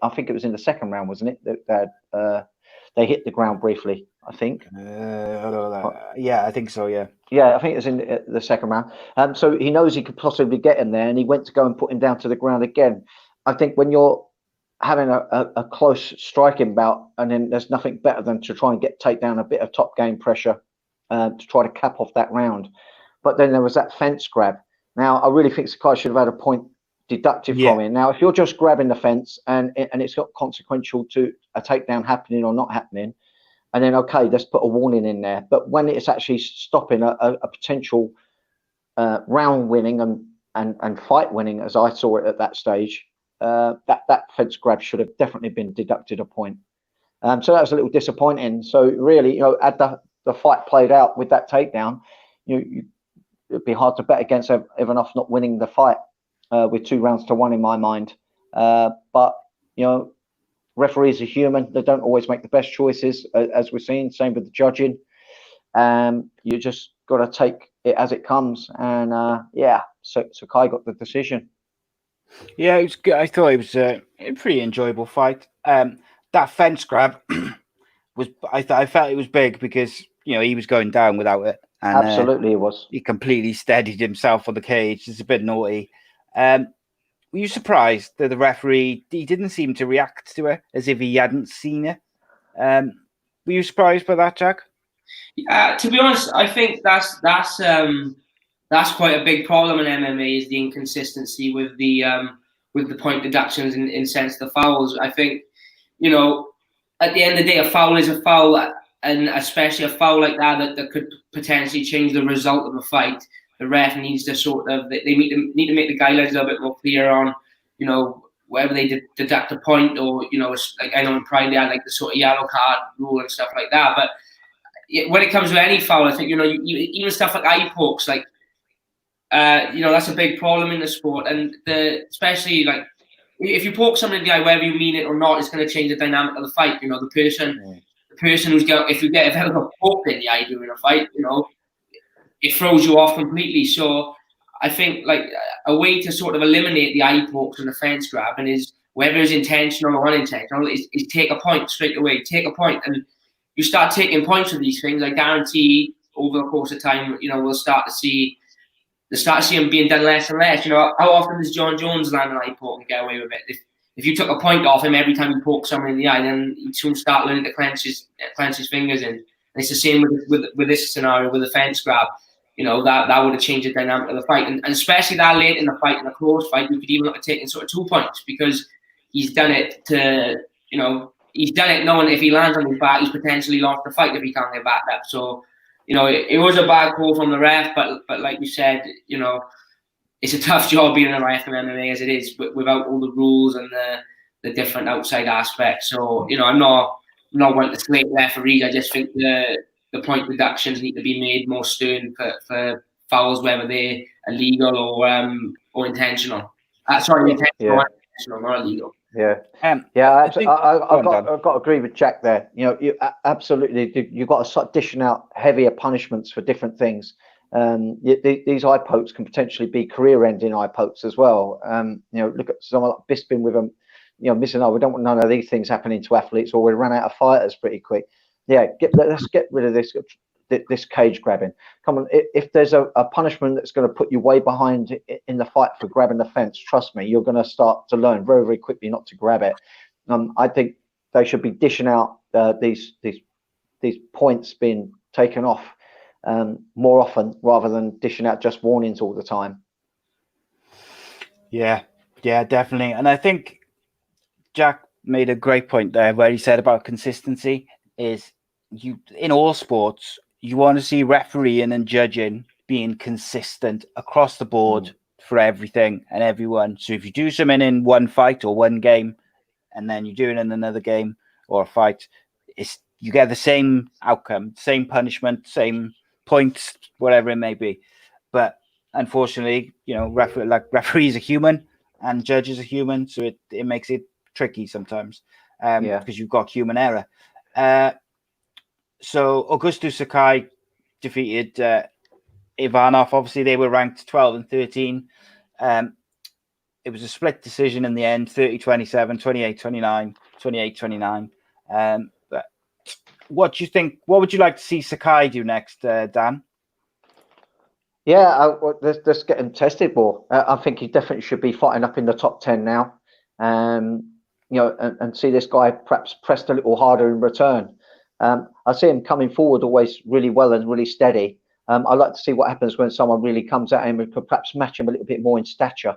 Speaker 4: I think it was in the second round, wasn't it? That they hit the ground briefly, I think.
Speaker 3: Yeah, I think so, yeah.
Speaker 4: Yeah, I think it was in the second round. So he knows he could possibly get him there, and he went to go and put him down to the ground again. I think when you're having a close striking bout, and then there's nothing better than to try and take down a bit of top game pressure to try to cap off that round. But then there was that fence grab. Now, I really think Sakai should have had a point deducted from it. Now, if you're just grabbing the fence and it's not consequential to a takedown happening or not happening, and then, okay, let's put a warning in there. But when it's actually stopping a potential round winning and fight winning, as I saw it at that stage, that fence grab should have definitely been deducted a point. So that was a little disappointing. So really, had the fight played out with that takedown, it'd be hard to bet against Ivanov not winning the fight with 2-1 in my mind. But referees are human; they don't always make the best choices, as we're seeing. Same with the judging. You just got to take it as it comes, and so Kai got the decision.
Speaker 3: Yeah, it was good. I thought it was a pretty enjoyable fight. That fence grab was, I felt it was big because he was going down without it, and
Speaker 4: absolutely it was.
Speaker 3: He completely steadied himself on the cage. It's a bit naughty. Were you surprised that the referee, he didn't seem to react to it as if he hadn't seen it? Were you surprised by that, Jack?
Speaker 5: To be honest, I think that's quite a big problem in MMA, is the inconsistency with the point deductions in sense of the fouls. I think, at the end of the day, a foul is a foul, and especially a foul like that could potentially change the result of a fight. The ref needs to they need to make the guidelines a little bit more clear on, whether they deduct a point or, like I know in Pride they had like the sort of yellow card rule and stuff like that. But when it comes to any foul, I think, even stuff like eye pokes, like, that's a big problem in the sport, and especially like if you poke someone in the eye, whether you mean it or not, it's going to change the dynamic of the fight. The person who's if you get poked in the eye during a fight, it throws you off completely. So I think like a way to sort of eliminate the eye pokes and the fence grabbing is, whether it's intentional or unintentional, is take a point straight away. Take a point, and you start taking points with these things. I guarantee over the course of time, we'll start to see them being done less and less. How often does John Jones land an eye poke and get away with it? If you took a point off him every time you poke someone in the eye, then he'd soon start learning to clench his fingers in. And it's the same with this scenario with the fence grab. That would have changed the dynamic of the fight, and especially that late in the fight, in a close fight, you could even look at taking sort of 2 points, because he's done it he's done it knowing if he lands on his back, he's potentially lost the fight if he can't get back up. So, it was a bad call from the ref, but like you said, it's a tough job being a ref in MMA as it is, without all the rules and the different outside aspects. So, I'm not one to slate referees. I just think the point reductions need to be made more stern for fouls, whether they're illegal or intentional. Intentional, not illegal.
Speaker 4: Yeah, I've got to agree with Jack there. You absolutely, you've got to start dishing out heavier punishments for different things. These eye pokes can potentially be career-ending eye pokes as well. Look at someone like Bisping with them, missing eye. We don't want none of these things happening to athletes, or we run out of fighters pretty quick. Yeah, let's get rid of this cage grabbing. Come on, if there's a punishment that's going to put you way behind in the fight for grabbing the fence, trust me, you're going to start to learn very, very quickly not to grab it. I think they should be dishing out these points being taken off more often, rather than dishing out just warnings all the time.
Speaker 3: Yeah, definitely. And I think Jack made a great point there where he said about consistency is you in all sports, you want to see refereeing and judging being consistent across the board for everything and everyone. So if you do something in one fight or one game and then you do it in another game or a fight, you get the same outcome, same punishment, same points, whatever it may be. But unfortunately, referees are human and judges are human, so it makes it tricky sometimes because you've got human error. So Augusto Sakai defeated Ivanov. Obviously, they were ranked 12 and 13. It was a split decision in the end, 30-27, 28-29, 28-29. But what do you think? What would you like to see Sakai do next, Dan?
Speaker 4: Yeah, let's get him tested more. I think he definitely should be fighting up in the top 10 now. And see this guy perhaps pressed a little harder in return. I see him coming forward always really well and really steady. I like to see what happens when someone really comes at him and could perhaps match him a little bit more in stature.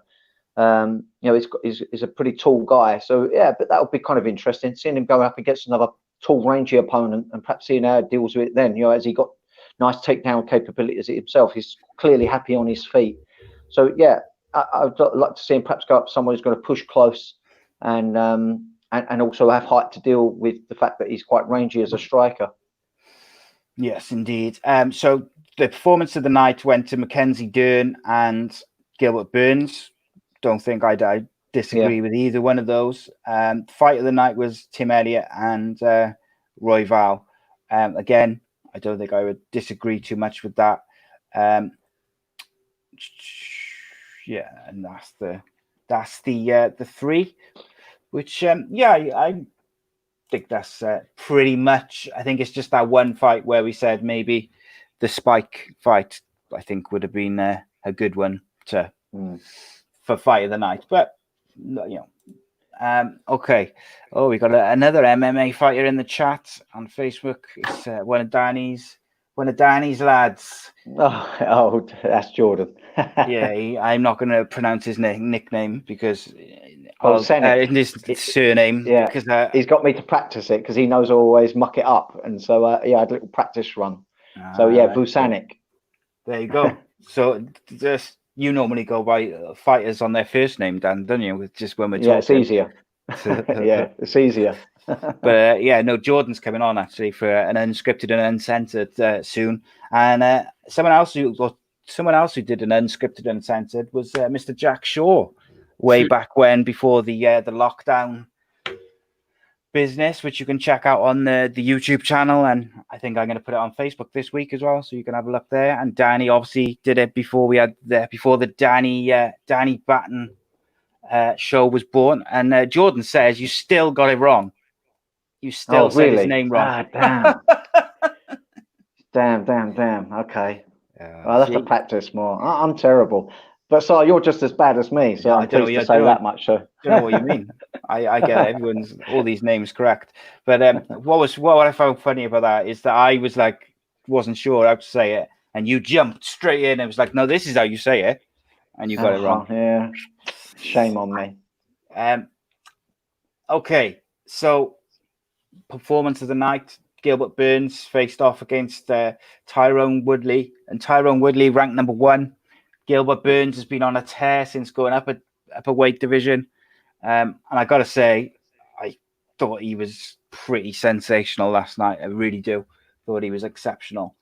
Speaker 4: He's a pretty tall guy, so yeah, but that would be kind of interesting, seeing him go up against another tall, rangy opponent, and perhaps seeing how he deals with it then. As he got nice takedown capabilities himself, he's clearly happy on his feet. So yeah, I'd like to see him perhaps go up someone who's going to push close and also have height to deal with the fact that he's quite rangy as a striker.
Speaker 3: Yes, indeed. So the performance of the night went to Mackenzie Dern and Gilbert Burns. Don't think I disagree with either one of those. Fight of the night was Tim Elliott and Roy Val. Again, I don't think I would disagree too much with that. And that's the three, which I think that's pretty much. I think it's just that one fight where we said maybe the Spike fight, I think, would have been a good one for fight of the night. But okay. Oh, we got another MMA fighter in the chat on Facebook. It's one of Danny's lads.
Speaker 4: Oh, that's Jordan.
Speaker 3: Yeah, I'm not going to pronounce his nickname because
Speaker 4: his
Speaker 3: surname.
Speaker 4: Yeah,
Speaker 3: because
Speaker 4: he's got me to practice it because he knows I always muck it up, and so I had a little practice run. So yeah, Vucanic.
Speaker 3: There you go. So just you normally go by fighters on their first name, Dan, don't you? Just when we're talking.
Speaker 4: Yeah, it's easier. Yeah, it's easier.
Speaker 3: But Jordan's coming on actually for an unscripted and uncensored soon, and someone else who did an unscripted and uncensored was Mr. Jack Shaw, way back when, before the lockdown business, which you can check out on the YouTube channel, and I think I'm going to put it on Facebook this week as well, so you can have a look there. And Danny obviously did it before the Danny Batten show was born. And Jordan says you still got it wrong. You still said his name wrong.
Speaker 4: Damn. Okay. I'll have to practice more. I'm terrible. But so you're just as bad as me, so I'm pleased to say that much. So
Speaker 3: I don't know what you mean. I get all these names correct. But what I found funny about that is that I was like, wasn't sure how to say it, and you jumped straight in and was like, no, this is how you say it, and you got it wrong.
Speaker 4: Yeah, shame on me.
Speaker 3: Okay, so performance of the night: Gilbert Burns faced off against Tyrone Woodley, and Tyrone Woodley ranked number 1. Gilbert Burns has been on a tear since going up a weight division. And I got to say, I thought he was pretty sensational last night. I really do. Thought he was exceptional.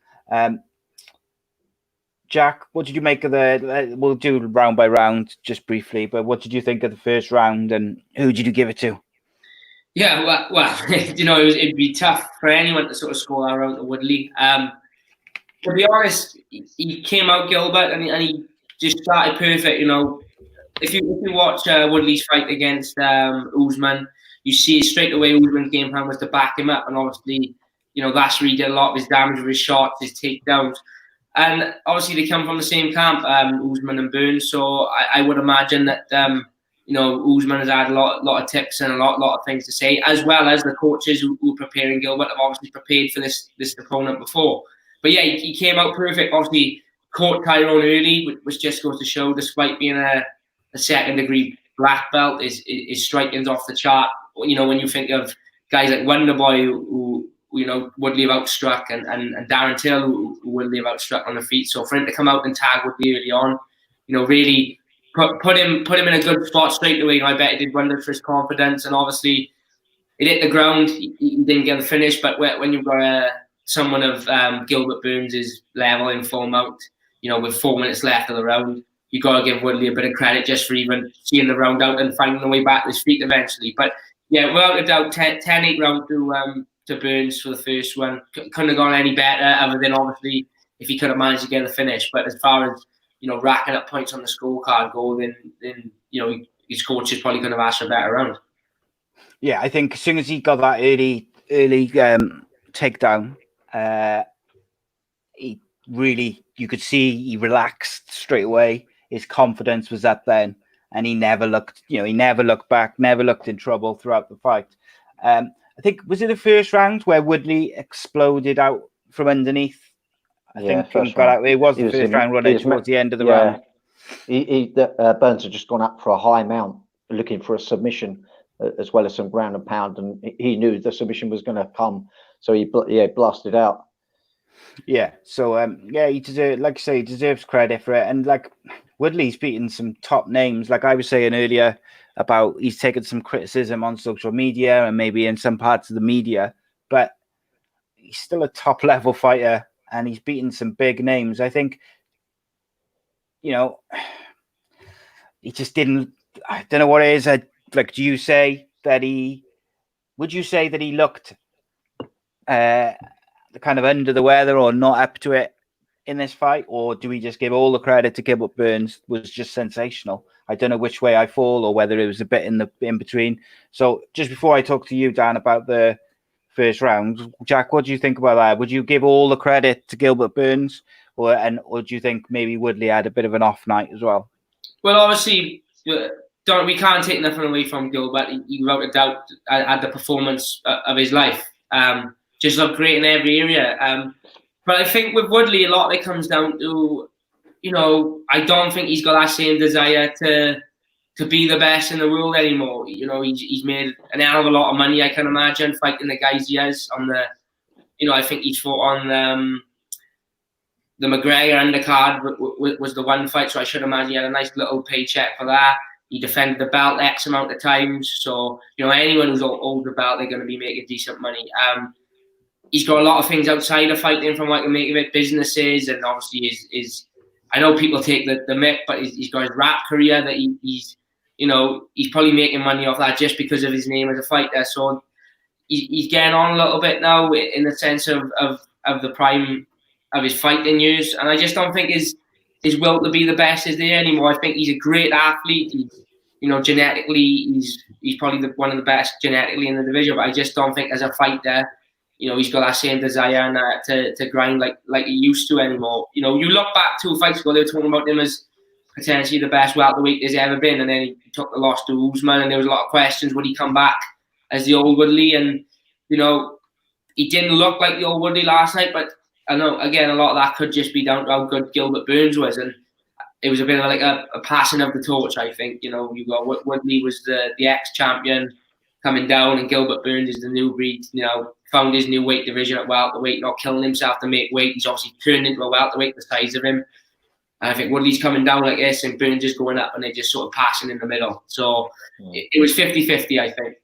Speaker 3: Jack, what did you make of we'll do round by round just briefly, but what did you think of the first round and who did you give it to?
Speaker 5: Yeah, well, it'd be tough for anyone to sort of score that round to Woodley. To be honest, he came out Gilbert and he just started perfect. If you watch Woodley's fight against Usman, you see straight away Usman's game plan was to back him up, and obviously, that's where he did a lot of his damage with his shots, his takedowns, and obviously they come from the same camp, Usman and Burns. So I would imagine that Usman has had a lot of tips and a lot of things to say, as well as the coaches who were preparing Gilbert have obviously prepared for this opponent before. But yeah, he came out perfect. Obviously, caught Tyrone early, which just goes to show, despite being a a second-degree black belt. His striking's off the chart. You know, when you think of guys like Wonderboy who you know, Woodley have outstruck, and Darren Till who Woodley have outstruck on the feet. So for him to come out and tag Woodley early on, you know, really put him in a good spot straight away. You know, I bet it did wonders for his confidence, and obviously it hit the ground. He didn't get the finish, but when you've got someone of Gilbert Burns' level in full mount, you know, with 4 minutes left of the round, you got to give Woodley a bit of credit just for even seeing the round out and finding the way back to his feet eventually. But yeah, without a doubt, 10-8 round to Burns for the first one. Couldn't have gone any better, other than obviously if he could have managed to get the finish. But as far as, you know, racking up points on the scorecard goal, then you know, his coaches probably couldn't have asked for a better round.
Speaker 3: Yeah, I think as soon as he got that early takedown, he really, you could see he relaxed straight away. His confidence was up then, and he never looked back, never looked in trouble throughout the fight. I think, was it the first round where Woodley exploded out from underneath? I think he got out. It was the first round running towards the end of the round.
Speaker 4: Burns had just gone up for a high mount, looking for a submission as well as some ground and pound, and he knew the submission was going to come, so he blasted out. Yeah,
Speaker 3: so he deserves, like I say, he deserves credit for it. And like, Woodley's beaten some top names. Like I was saying earlier about, he's taken some criticism on social media and maybe in some parts of the media, but he's still a top level fighter, and he's beaten some big names. I think, you know, he just didn't. I don't know what it is. Like, would you say that he looked kind of under the weather or not up to it in this fight, or do we just give all the credit to Gilbert Burns? Was just sensational. I don't know which way I fall, or whether it was a bit in between. So just before I talk to you, Dan, about the first round, Jack, what do you think about that? Would you give all the credit to Gilbert Burns, or do you think maybe Woodley had a bit of an off night as well?
Speaker 5: Well, obviously, we can't take nothing away from Gilbert. He without a doubt had the performance of his life. Just looked great in every area. But I think with Woodley, a lot of it comes down to, you know, I don't think he's got that same desire to be the best in the world anymore. You know, he's made an hell of a lot of money, I can imagine, fighting the guys he has on the, you know, I think he's fought on the McGregor undercard was the one fight, so I should imagine he had a nice little paycheck for that. He defended the belt X amount of times, so, you know, anyone who's owed the belt, they're going to be making decent money. He's got a lot of things outside of fighting, from like make of it businesses, and obviously his I know people take the mick, but he's got his rap career that he's you know, he's probably making money off that just because of his name as a fighter. So he's getting on a little bit now in the sense of the prime of his fighting years, and I just don't think his will to be the best is there anymore. I think he's a great athlete. You know, genetically, he's probably one of the best genetically in the division, but I just don't think as a fighter, you know, he's got that same desire and to grind like he used to anymore. You know, you look back 2 fights ago, they were talking about him as potentially the best welterweight there's ever been, and then he took the loss to Usman, and there was a lot of questions, would he come back as the old Woodley? And, you know, he didn't look like the old Woodley last night, but I know, again, a lot of that could just be down to how good Gilbert Burns was, and it was a bit of like a passing of the torch, I think. You know, you got Woodley was the ex-champion coming down, and Gilbert Burns is the new breed, you know, found his new weight division at welterweight, not killing himself to make weight. He's obviously turned into a welterweight the size of him. And I think Woodley's coming down like this and Burns is going up, and they're just sort of passing in the middle. So it was 50-50, I think.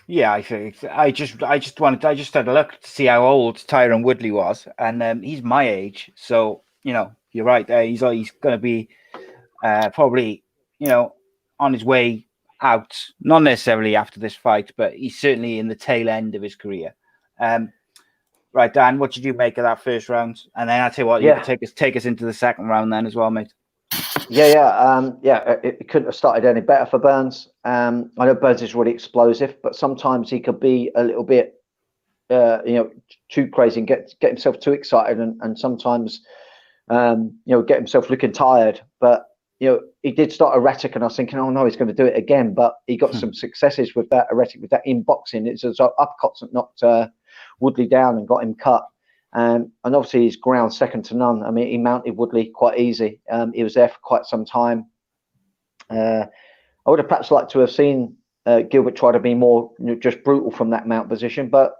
Speaker 3: Yeah, I think I just had a look to see how old Tyron Woodley was, and he's my age. So, you know, you're right there. He's going to be probably, you know, on his way out, not necessarily after this fight, but he's certainly in the tail end of his career. Right, Dan, what did you make of that first round? And then I'll tell you what, you can take us into the second round then as well, mate. It couldn't have started any better for Burns. I know Burns is really explosive, but sometimes he could be a little bit, too crazy and get himself too excited, and sometimes, get himself looking tired. But, he did start erratic, and I was thinking, oh no, he's going to do it again. But he got some successes with that erratic, with that in boxing. It's uppercuts that knocked Woodley down and got him cut. And obviously his ground second to none. I mean, he mounted Woodley quite easy. He was there for quite some time.
Speaker 4: I would have perhaps liked to have seen Gilbert try to be more just brutal from that mount position, but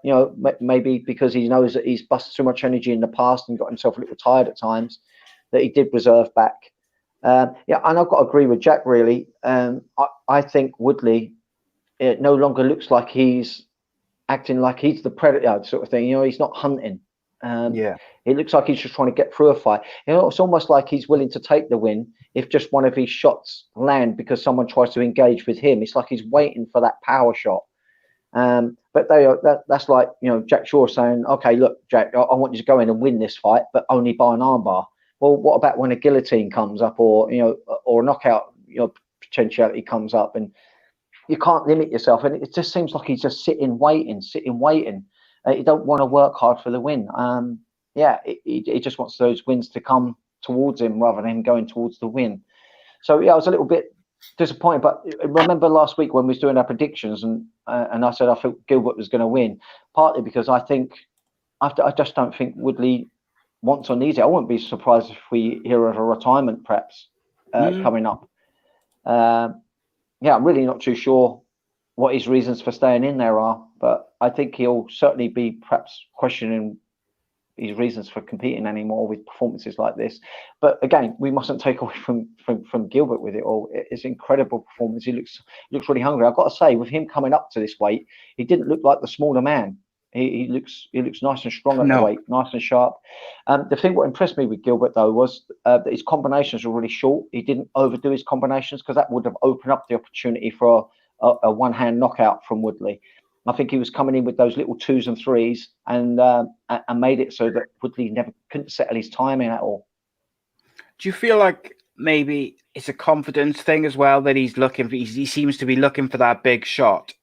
Speaker 4: maybe because he knows that he's busted too much energy in the past and got himself a little tired at times, that he did reserve back. And I've got to agree with Jack really. I think Woodley, it no longer looks like he's acting like he's the predator sort of thing. He's not hunting. It looks like he's just trying to get through a fight. It's almost like he's willing to take the win if just one of his shots land because someone tries to engage with him. It's like he's waiting for that power shot. But that's like Jack Shaw saying, "Okay, look, Jack, I want you to go in and win this fight, but only by an armbar." Well, what about when a guillotine comes up, or or a knockout potentiality comes up, and you can't limit yourself? And it just seems like he's just sitting, waiting. You don't want to work hard for the win. He just wants those wins to come towards him rather than him going towards the win. So I was a little bit disappointed. But remember last week when we was doing our predictions, and I said I thought Gilbert was going to win, partly because I just don't think Woodley wants or needs it. I wouldn't be surprised if we hear of a retirement perhaps coming up. I'm really not too sure what his reasons for staying in there are, but I think he'll certainly be perhaps questioning his reasons for competing anymore with performances like this. But again, we mustn't take away from Gilbert with it all. It's an incredible performance. He looks really hungry. I've got to say, with him coming up to this weight, he didn't look like the smaller man. He looks nice and strong at the weight, nice and sharp. The thing what impressed me with Gilbert though was that his combinations were really short. He didn't overdo his combinations because that would have opened up the opportunity for a one-hand knockout from Woodley. I think he was coming in with those little 2s and 3s and made it so that Woodley couldn't settle his timing at all.
Speaker 3: Do you feel like maybe it's a confidence thing as well that he's looking for? He seems to be looking for that big shot,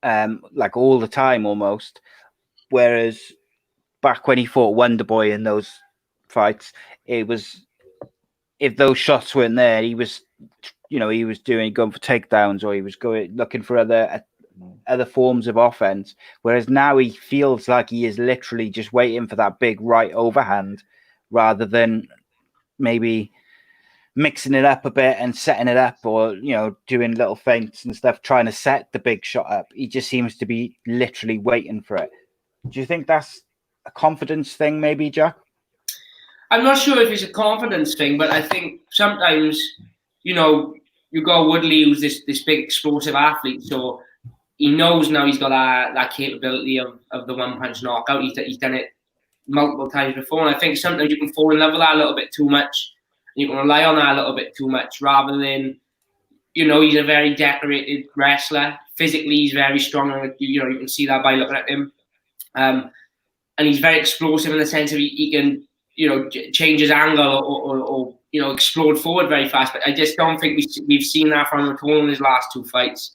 Speaker 3: like all the time almost. Whereas back when he fought Wonderboy in those fights, it was if those shots weren't there, he was going for takedowns or he was looking for other forms of offense. Whereas now he feels like he is literally just waiting for that big right overhand rather than maybe mixing it up a bit and setting it up or, doing little feints and stuff, trying to set the big shot up. He just seems to be literally waiting for it. Do you think that's a confidence thing maybe, Jack?
Speaker 5: I'm not sure if it's a confidence thing, but I think sometimes, you got Woodley, who's this big explosive athlete, so he knows now he's got that capability of the one-punch knockout. He's done it multiple times before, and I think sometimes you can fall in love with that a little bit too much. You can rely on that a little bit too much rather than, he's a very decorated wrestler. Physically, he's very strong, and you can see that by looking at him. And he's very explosive in the sense of he can, change his angle or explode forward very fast. But I just don't think we've seen that from him at all in his last 2 fights.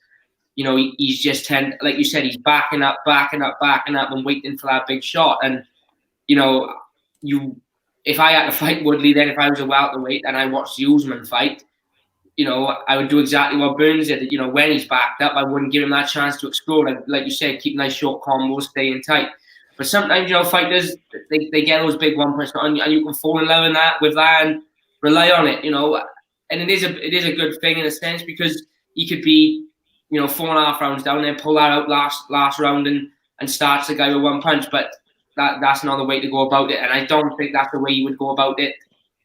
Speaker 5: He's just like you said, he's backing up and waiting for that big shot. And, if I had to fight Woodley then, if I was a welterweight and I watched the Usman fight, I would do exactly what Burns did. When he's backed up, I wouldn't give him that chance to explode. Like you said, keep nice short combos, staying tight. But sometimes, fighters, they get those big one-punch, and you can fall in love with that and rely on it, And it is a good thing in a sense because he could be, 4.5 rounds down and pull that out last round and starts the guy with one punch. But that's not the way to go about it. And I don't think that's the way he would go about it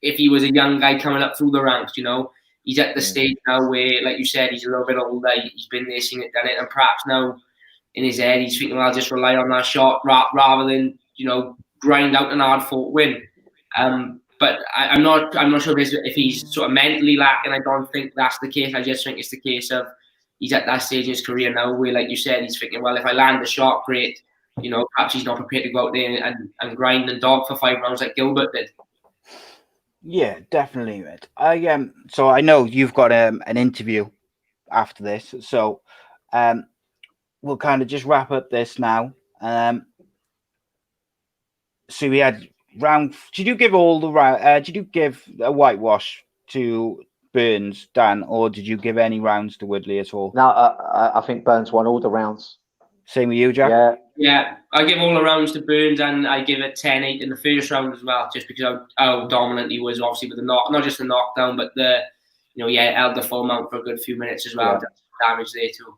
Speaker 5: if he was a young guy coming up through the ranks, He's at the stage now where, like you said, he's a little bit older. He's been there, seen it, done it. And perhaps now in his head, he's thinking, well, I'll just rely on that shot rather than, grind out an hard-fought win. But I'm not sure if he's sort of mentally lacking. I don't think that's the case. I just think it's the case of he's at that stage in his career now where, like you said, he's thinking, well, if I land the shot, great. Perhaps he's not prepared to go out there and grind and dog for 5 rounds like Gilbert did.
Speaker 3: Yeah, definitely. So I know you've got an interview after this, so we'll kind of just wrap up this now. So we had round. Did you give all the round? Did you give a whitewash to Burns, Dan, or did you give any rounds to Woodley at all?
Speaker 4: No, I think Burns won all the rounds.
Speaker 3: Same with you, Jack?
Speaker 5: Yeah, I give all the rounds to Burns and I give it 10-8 in the first round as well, just because how dominant he was, obviously, with the not just the knockdown, but the held the full mount for a good few minutes as well.
Speaker 4: Yeah.
Speaker 5: Damage there too.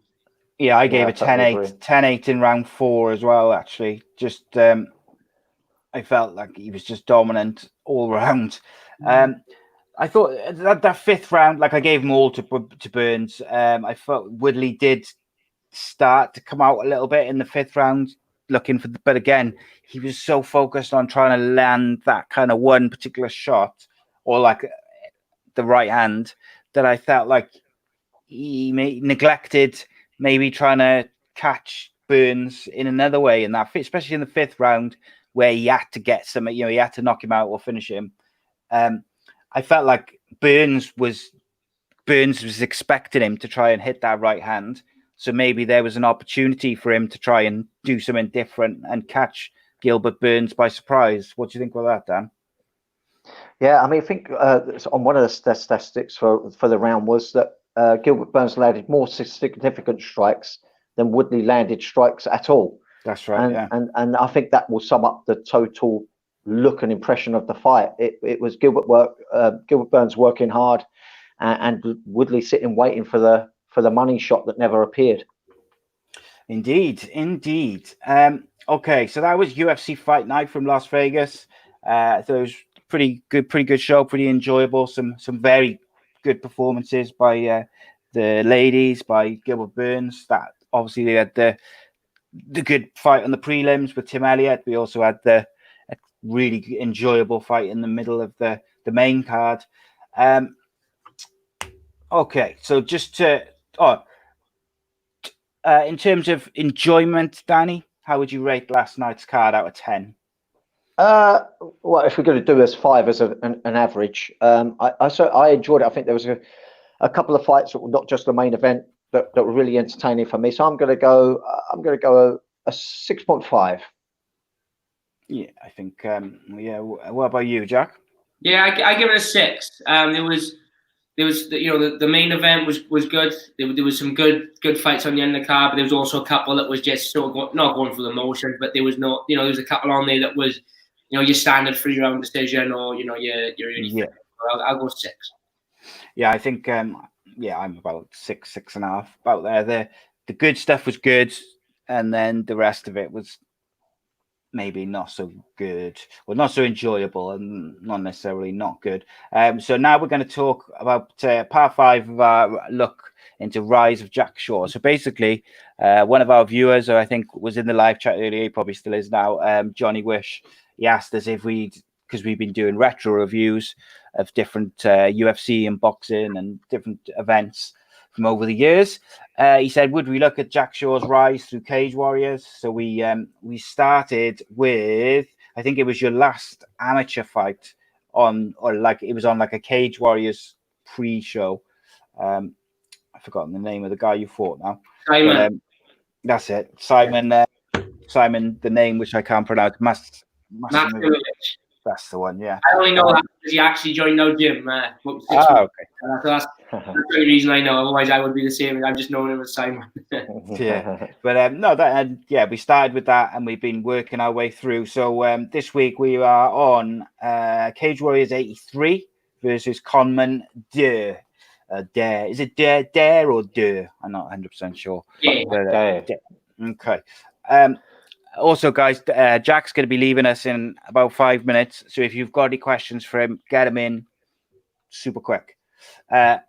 Speaker 3: Yeah, I gave
Speaker 4: I
Speaker 3: it
Speaker 4: totally
Speaker 3: 10-8,
Speaker 4: agree.
Speaker 3: 10-8 in round 4 as well, actually. Just, I felt like he was just dominant all round. I thought that 5th round, like I gave them all to Burns. I felt Woodley did start to come out a little bit in the 5th round, looking for but again, he was so focused on trying to land that kind of one particular shot or like the right hand that I felt like he neglected maybe trying to catch Burns in another way in that, especially in the 5th round where he had to get some, he had to knock him out or finish him. I felt like Burns was expecting him to try and hit that right hand. So maybe there was an opportunity for him to try and do something different and catch Gilbert Burns by surprise. What do you think about that, Dan?
Speaker 4: Yeah, I mean, I think on one of the statistics for the round was that Gilbert Burns landed more significant strikes than Woodley landed strikes at all.
Speaker 3: That's right.
Speaker 4: And I think that will sum up the total look and impression of the fight. It was Gilbert Burns working hard, and Woodley sitting waiting for the money shot that never appeared.
Speaker 3: Indeed. Okay, so that was UFC Fight Night from Las Vegas. So it was pretty good show, pretty enjoyable. Some very good performances by the ladies, by Gilbert Burns. That obviously they had the good fight on the prelims with Tim Elliott. We also had a really enjoyable fight in the middle of the main card. Okay, so just to in terms of enjoyment, Danny, how would you rate last night's card out of 10?
Speaker 4: Well, if we're going to do as 5 as an average, I enjoyed it. I think there was a couple of fights that were not just the main event that were really entertaining for me. So I'm going to go a 6.5.
Speaker 3: Yeah, I think. What about you, Jack?
Speaker 5: Yeah, I give it a 6. There was the main event was good. There was some good fights on the end of the card, but there was also a couple that was just sort of not going through the motions. But there was there was a couple on there that was your standard 3-round decision or your really I'll go 6.
Speaker 3: Yeah, I think I'm about 6.5, about there. The good stuff was good, and then the rest of it was maybe not so good, or not so enjoyable, and not necessarily not good. So now we're going to talk about part 5 of our look into Rise of Jack Shore. So basically, one of our viewers, who I think was in the live chat earlier, he probably still is now, Johnny Wish, he asked us if because we've been doing retro reviews of different UFC and boxing and different events from over the years. He said, would we look at Jack Shore's rise through Cage Warriors? So we started with, I think it was your last amateur fight it was on like a Cage Warriors pre-show. I've forgotten the name of the guy you fought now.
Speaker 5: Simon.
Speaker 3: But, that's it. Simon, the name which I can't pronounce.
Speaker 5: Maximovich.
Speaker 3: That's the one, yeah.
Speaker 5: I only know that because he actually joined no gym.
Speaker 3: Okay.
Speaker 5: That's the only reason I know. Otherwise, I would be the same. I've just known him as Simon.
Speaker 3: Yeah, but we started with that, and we've been working our way through. So this week we are on Cage Warriors 83 versus Conman Dare. Is it Dare or Dare? I'm not 100% sure.
Speaker 5: Yeah.
Speaker 3: But, okay. Also, guys, Jack's going to be leaving us in about 5 minutes. So if you've got any questions for him, get them in super quick. Okay,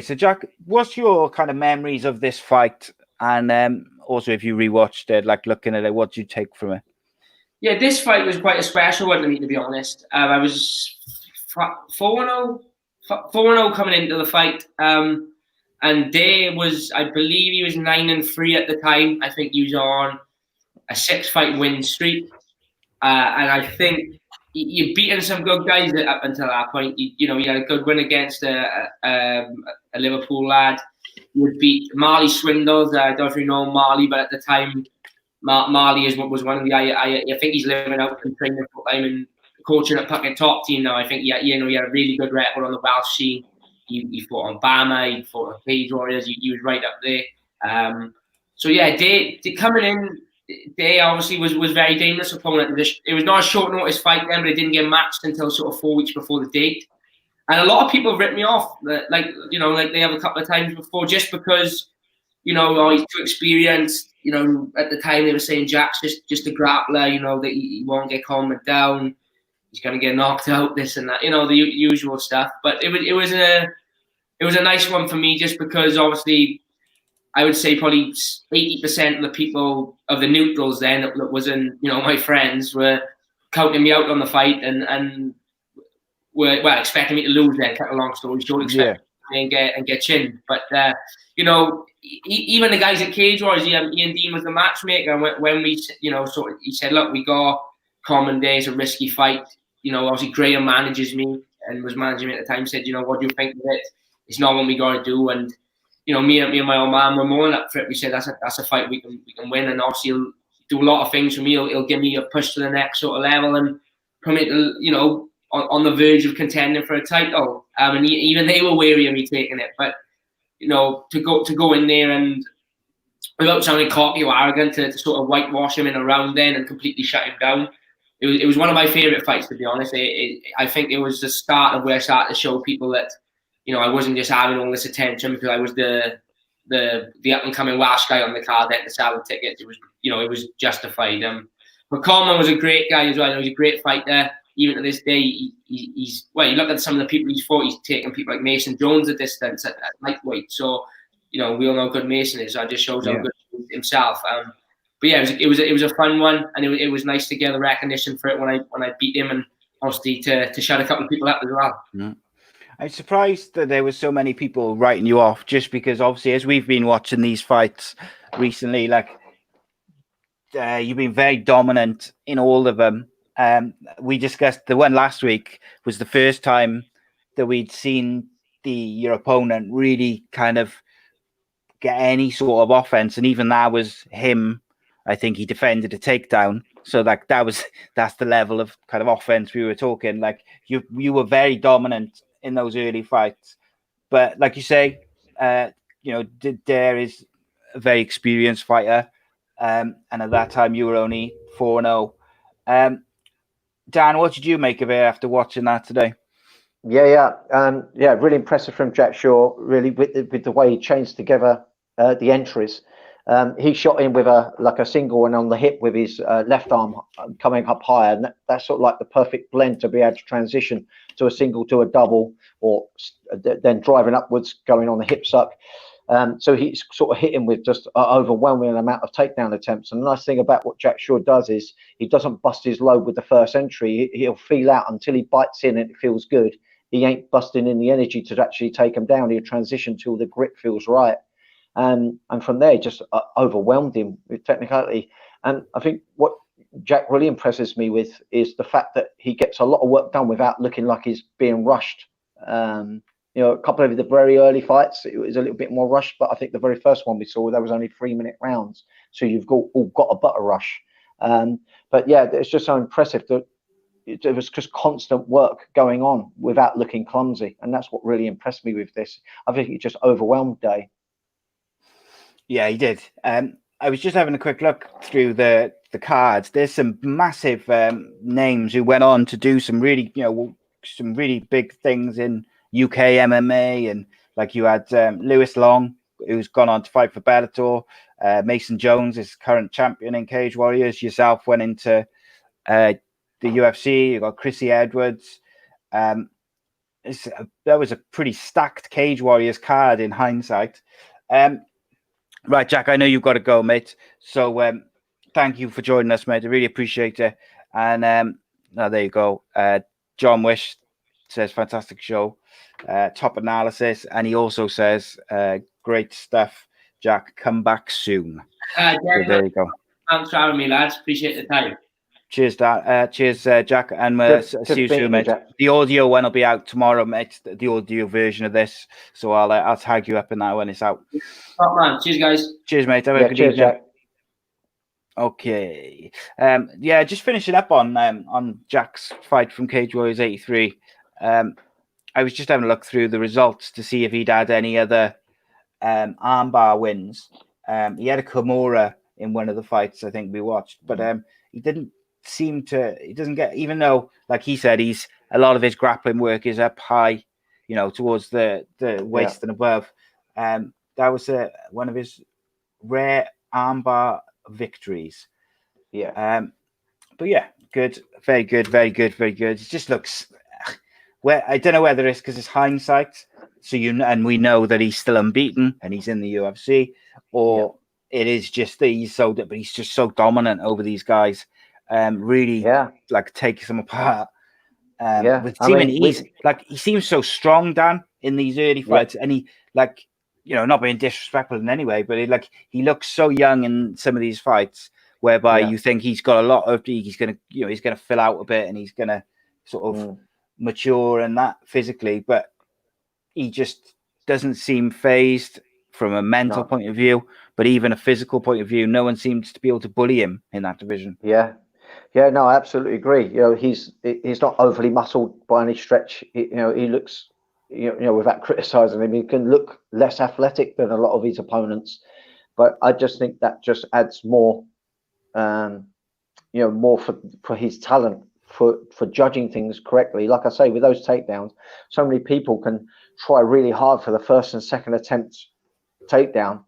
Speaker 3: so Jack, what's your kind of memories of this fight? And also, if you rewatched it, like looking at it, what did you take from it?
Speaker 5: Yeah, this fight was quite a special one to me, to be honest. I was 4-0 coming into the fight. And Day was, I believe he was 9-3 at the time. I think he was on a 6-fight win streak. And I think you'd beaten some good guys up until that point. You had a good win against a Liverpool lad. You beat Marley Swindles. I don't know if you know Marley, but at the time, Marley was one of the. I think he's living out and training full time and coaching at Puckett top team now. I think he had a really good record on the Welsh scene. He fought on Bama, he fought on Cage Warriors, he was right up there. Day coming in, Day obviously was very dangerous opponent. It was not a short notice fight then, but it didn't get matched until sort of 4 weeks before the date. And a lot of people have written me off, like they have a couple of times before, just because oh, he's too experienced. At the time they were saying Jack's just a grappler. That he won't get calmed down. He's gonna get knocked out, this and that. The usual stuff. But it was a nice one for me, just because obviously I would say probably 80% of the people, of the neutrals then that wasn't my friends, were counting me out on the fight and were expecting me to lose. Then, cut a long story short, expecting me and get chinned. But even the guys at Cage Wars, Ian Dean was the matchmaker. When we he said, look, we got common days, a risky fight. Obviously Graham manages me and was managing me at the time. Said, what do you think of it? It's not what we got to do. And me and my old man were more up for it. We said that's a fight we can win, and obviously he'll do a lot of things for me. He'll give me a push to the next sort of level and put me to on the verge of contending for a title. And even they were wary of me taking it. But to go in there and, without sounding cocky or arrogant, to sort of whitewash him in a round then and completely shut him down. It was one of my favourite fights, to be honest. I think it was the start of where I started to show people that I wasn't just having all this attention because I was the up and coming Welsh guy on the card then to sell the tickets. It was justified. But Coleman was a great guy as well. He was a great fighter. Even to this day, he's you look at some of the people he's fought. He's taken people like Mason Jones a distance at lightweight. So we all know how good Mason is. So it just shows how good he is himself. But yeah, it was a fun one, and it was nice to get the recognition for it when I beat him, and obviously to shut a couple of people up as well.
Speaker 3: Mm. I'm surprised that there were so many people writing you off, just because obviously as we've been watching these fights recently, you've been very dominant in all of them. We discussed the one last week was the first time that we'd seen your opponent really kind of get any sort of offense, and even that was him. I think he defended a takedown, so that's the level of kind of offense we were talking. Like you were very dominant in those early fights, but like you say, Dare is a very experienced fighter, and at that time you were only 4-0. Dan, what did you make of it after watching that today?
Speaker 4: Yeah, really impressive from Jack Shaw. Really, with the way he changed together the entries. He shot in with a single and on the hip with his left arm coming up higher, and that's sort of like the perfect blend to be able to transition to a single to a double, or then driving upwards, going on the hip suck. So he's sort of hit him with just an overwhelming amount of takedown attempts. And the nice thing about what Jack Shaw does is he doesn't bust his load with the first entry. He'll feel out until he bites in and it feels good. He ain't busting in the energy to actually take him down. He'll transition till the grip feels right. And from there, just overwhelmed him with technicality. And I think what Jack really impresses me with is the fact that he gets a lot of work done without looking like he's being rushed. A couple of the very early fights, it was a little bit more rushed, but I think the very first one we saw, there was only 3-minute rounds. So you've got a butter rush. But yeah, it's just so impressive that it was just constant work going on without looking clumsy. And that's what really impressed me with this. I think he just overwhelmed Day.
Speaker 3: Yeah, he did. I was just having a quick look through the cards. There's some massive names who went on to do some really big things in UK MMA, and like you had Lewis Long, who's gone on to fight for Bellator. Mason Jones is current champion in Cage Warriors. Yourself went into the UFC. You got Chrissy Edwards. That was a pretty stacked Cage Warriors card in hindsight. Right, Jack, I know you've got to go, mate. So thank you for joining us, mate. I really appreciate it. And there you go. John Wish says, fantastic show. Top analysis. And he also says, great stuff, Jack. Come back soon. So there you go.
Speaker 5: Thanks for having me, lads. Appreciate the time.
Speaker 3: Cheers, Dad. Cheers, Jack. And see you soon, mate. Jack. The audio one will be out tomorrow, mate. The audio version of this. So I'll tag you up in that when it's out.
Speaker 5: Top man. Cheers, guys.
Speaker 3: Cheers, mate. Have a good evening. Jack. Okay. Just finishing up on Jack's fight from Cage Warriors 83. I was just having a look through the results to see if he'd had any other armbar wins. He had a Kimura in one of the fights I think we watched, but he didn't seem to. He doesn't get, even though, like he said, a lot of his grappling work is up high towards the waist and above. That was one of his rare armbar victories.
Speaker 4: Yeah.
Speaker 3: But yeah, good, very good, very good, very good. It just looks. I don't know whether it's because it's hindsight, and we know that he's still unbeaten and he's in the UFC, or it is just that he's just so dominant over these guys, really like taking them apart. With he seems so strong, Dan, in these early fights, and he not being disrespectful in any way, but he looks so young in some of these fights, whereby you think he's got a lot of he's gonna fill out a bit and he's gonna sort of mature and that physically, but he just doesn't seem phased from a mental point of view, but even a physical point of view. No one seems to be able to bully him in that division.
Speaker 4: No, I absolutely agree. He's not overly muscled by any stretch. He looks, without criticizing him, he can look less athletic than a lot of his opponents, but I just think that just adds more, more for his talent for judging things correctly. Like I say, with those takedowns, so many people can try really hard for the first and second attempt takedown,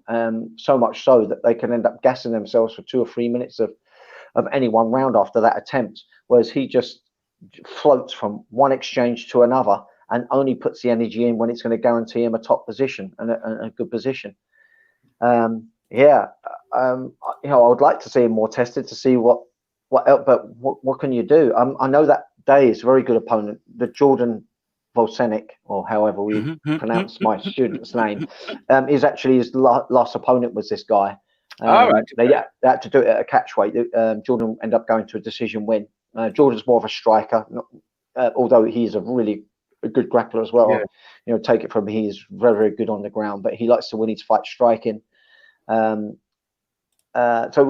Speaker 4: so much so that they can end up gassing themselves for 2 or 3 minutes of any one round after that attempt, whereas he just floats from one exchange to another and only puts the energy in when it's going to guarantee him a top position and a good position. I would like to see him more tested to see what else, but what can you do? I know that Day is a very good opponent. The Jordan Volcenic, or however we pronounce my student's name, is actually his last opponent was this guy. They had to do it at a catch weight. Jordan ended up going to a decision win. Jordan's more of a striker, although he's a really good grappler as well. Take it from me, he's very, very good on the ground, but he likes to win his fight striking. So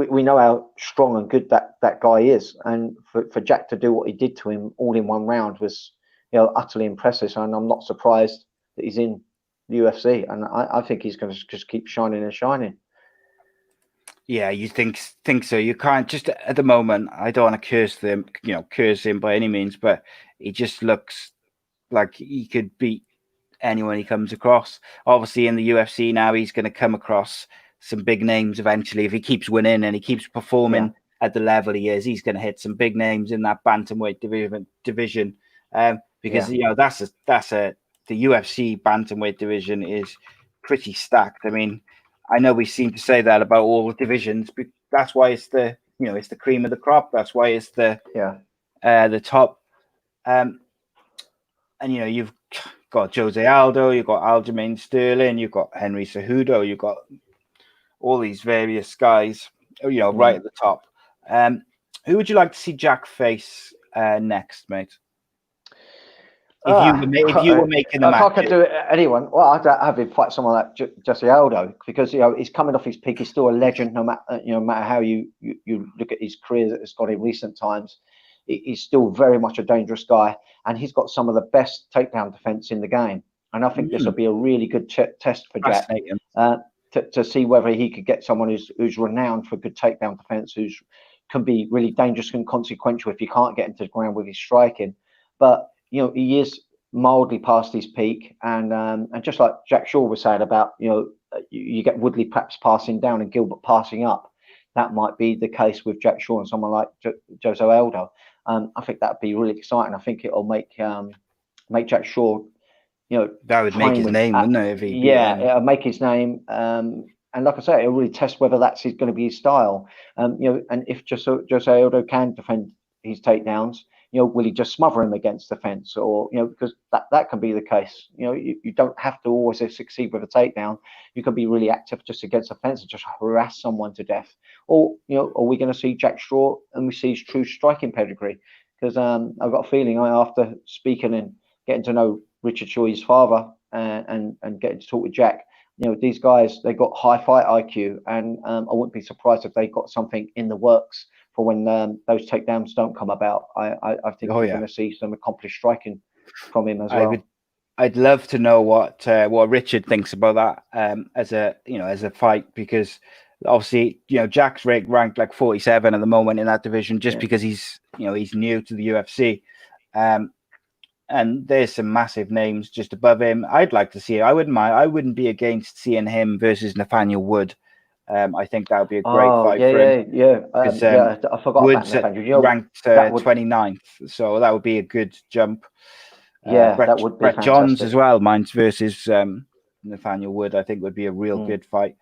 Speaker 4: we know how strong and good that guy is, and for Jack to do what he did to him all in one round was utterly impressive. And I'm not surprised that he's in the UFC, and I think he's going to just keep shining and shining.
Speaker 3: Yeah, you think so. You can't just at the moment. I don't want to curse him by any means, but he just looks like he could beat anyone he comes across. Obviously, in the UFC now, he's going to come across some big names eventually. If he keeps winning and he keeps performing at the level he is, he's going to hit some big names in that bantamweight division. Because the UFC bantamweight division is pretty stacked. I mean, I know we seem to say that about all divisions, but that's why it's the cream of the crop. That's why it's the top. And you've got Jose Aldo, you've got Aljamain Sterling, you've got Henry Cejudo, you've got all these various guys, right at the top. Who would you like to see Jack face next, mate? If you were making the match,
Speaker 4: if I could do it, anyone. Well, I'd have him fight someone like Jose Aldo, because he's coming off his peak. He's still a legend, no matter how you look at his career that has got in recent times. He's still very much a dangerous guy, and he's got some of the best takedown defense in the game. And I think this will be a really good test for Jack to see whether he could get someone who's renowned for good takedown defense, who can be really dangerous and consequential if you can't get into the ground with his striking. But he is mildly past his peak, and just like Jack Shaw was saying about you get Woodley perhaps passing down and Gilbert passing up. That might be the case with Jack Shaw and someone like Jose Aldo. I think that'd be really exciting. I think it'll make Jack Shaw,
Speaker 3: that would make his name, wouldn't it? If
Speaker 4: it'll make his name. And like I say, it'll really test whether that's going to be his style. And if Jose Aldo can defend his takedowns, will he just smother him against the fence, or because that can be the case. You don't have to always succeed with a takedown. You can be really active just against the fence and just harass someone to death. Or are we going to see Jack Shaw and we see his true striking pedigree? Because I've got a feeling after speaking and getting to know Richard Shaw, his father, and getting to talk with Jack, these guys, they got high fight IQ, and I wouldn't be surprised if they got something in the works for when those takedowns don't come about. I think we're going to see some accomplished striking from him as well.
Speaker 3: I'd love to know what Richard thinks about that as a fight, because obviously Jack's ranked like 47 at the moment in that division, just because he's new to the UFC. and there's some massive names just above him. I'd like to see it. I wouldn't mind. I wouldn't be against seeing him versus Nathaniel Wood. I think that would be a great fight for him.
Speaker 4: Yeah. I forgot
Speaker 3: Wood's
Speaker 4: about Nathaniel.
Speaker 3: ranked 29th, so that would be a good jump.
Speaker 4: That would be
Speaker 3: Brett
Speaker 4: fantastic.
Speaker 3: Johns as well, mine versus Nathaniel Wood, I think would be a real good fight.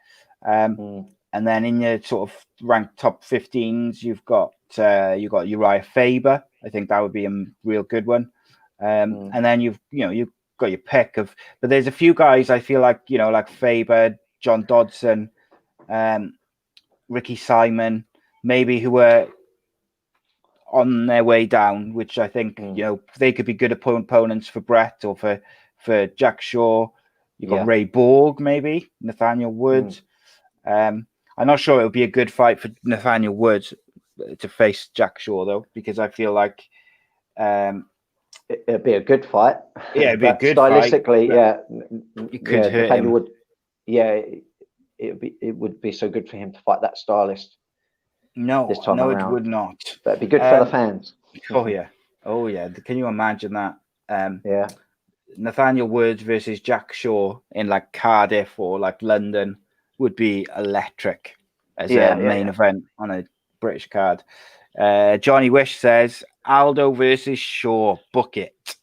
Speaker 3: And then in your sort of ranked top 15s, you've got Uriah Faber. I think that would be a real good one. And then you've got your pick of, but there's a few guys I feel like, like Faber, John Dodson, Ricky Simon, maybe, who were on their way down, which I think they could be good opponents for Brett or for Jack Shaw. You've got Ray Borg, maybe Nathaniel Wood. I'm not sure it would be a good fight for Nathaniel Wood to face Jack Shaw, though, because I feel like
Speaker 4: it'd be a good fight.
Speaker 3: Yeah, it'd be a good
Speaker 4: stylistically,
Speaker 3: fight. You could hurt him.
Speaker 4: Would, it would be so good for him to fight that stylist.
Speaker 3: No,
Speaker 4: this time around.
Speaker 3: It would not.
Speaker 4: That'd be good for the fans.
Speaker 3: Oh yeah. Can you imagine that? Nathaniel Wood versus Jack Shaw in like Cardiff or like London would be electric as a main event on a British card. Johnny Wish says Aldo versus Shaw. Book it.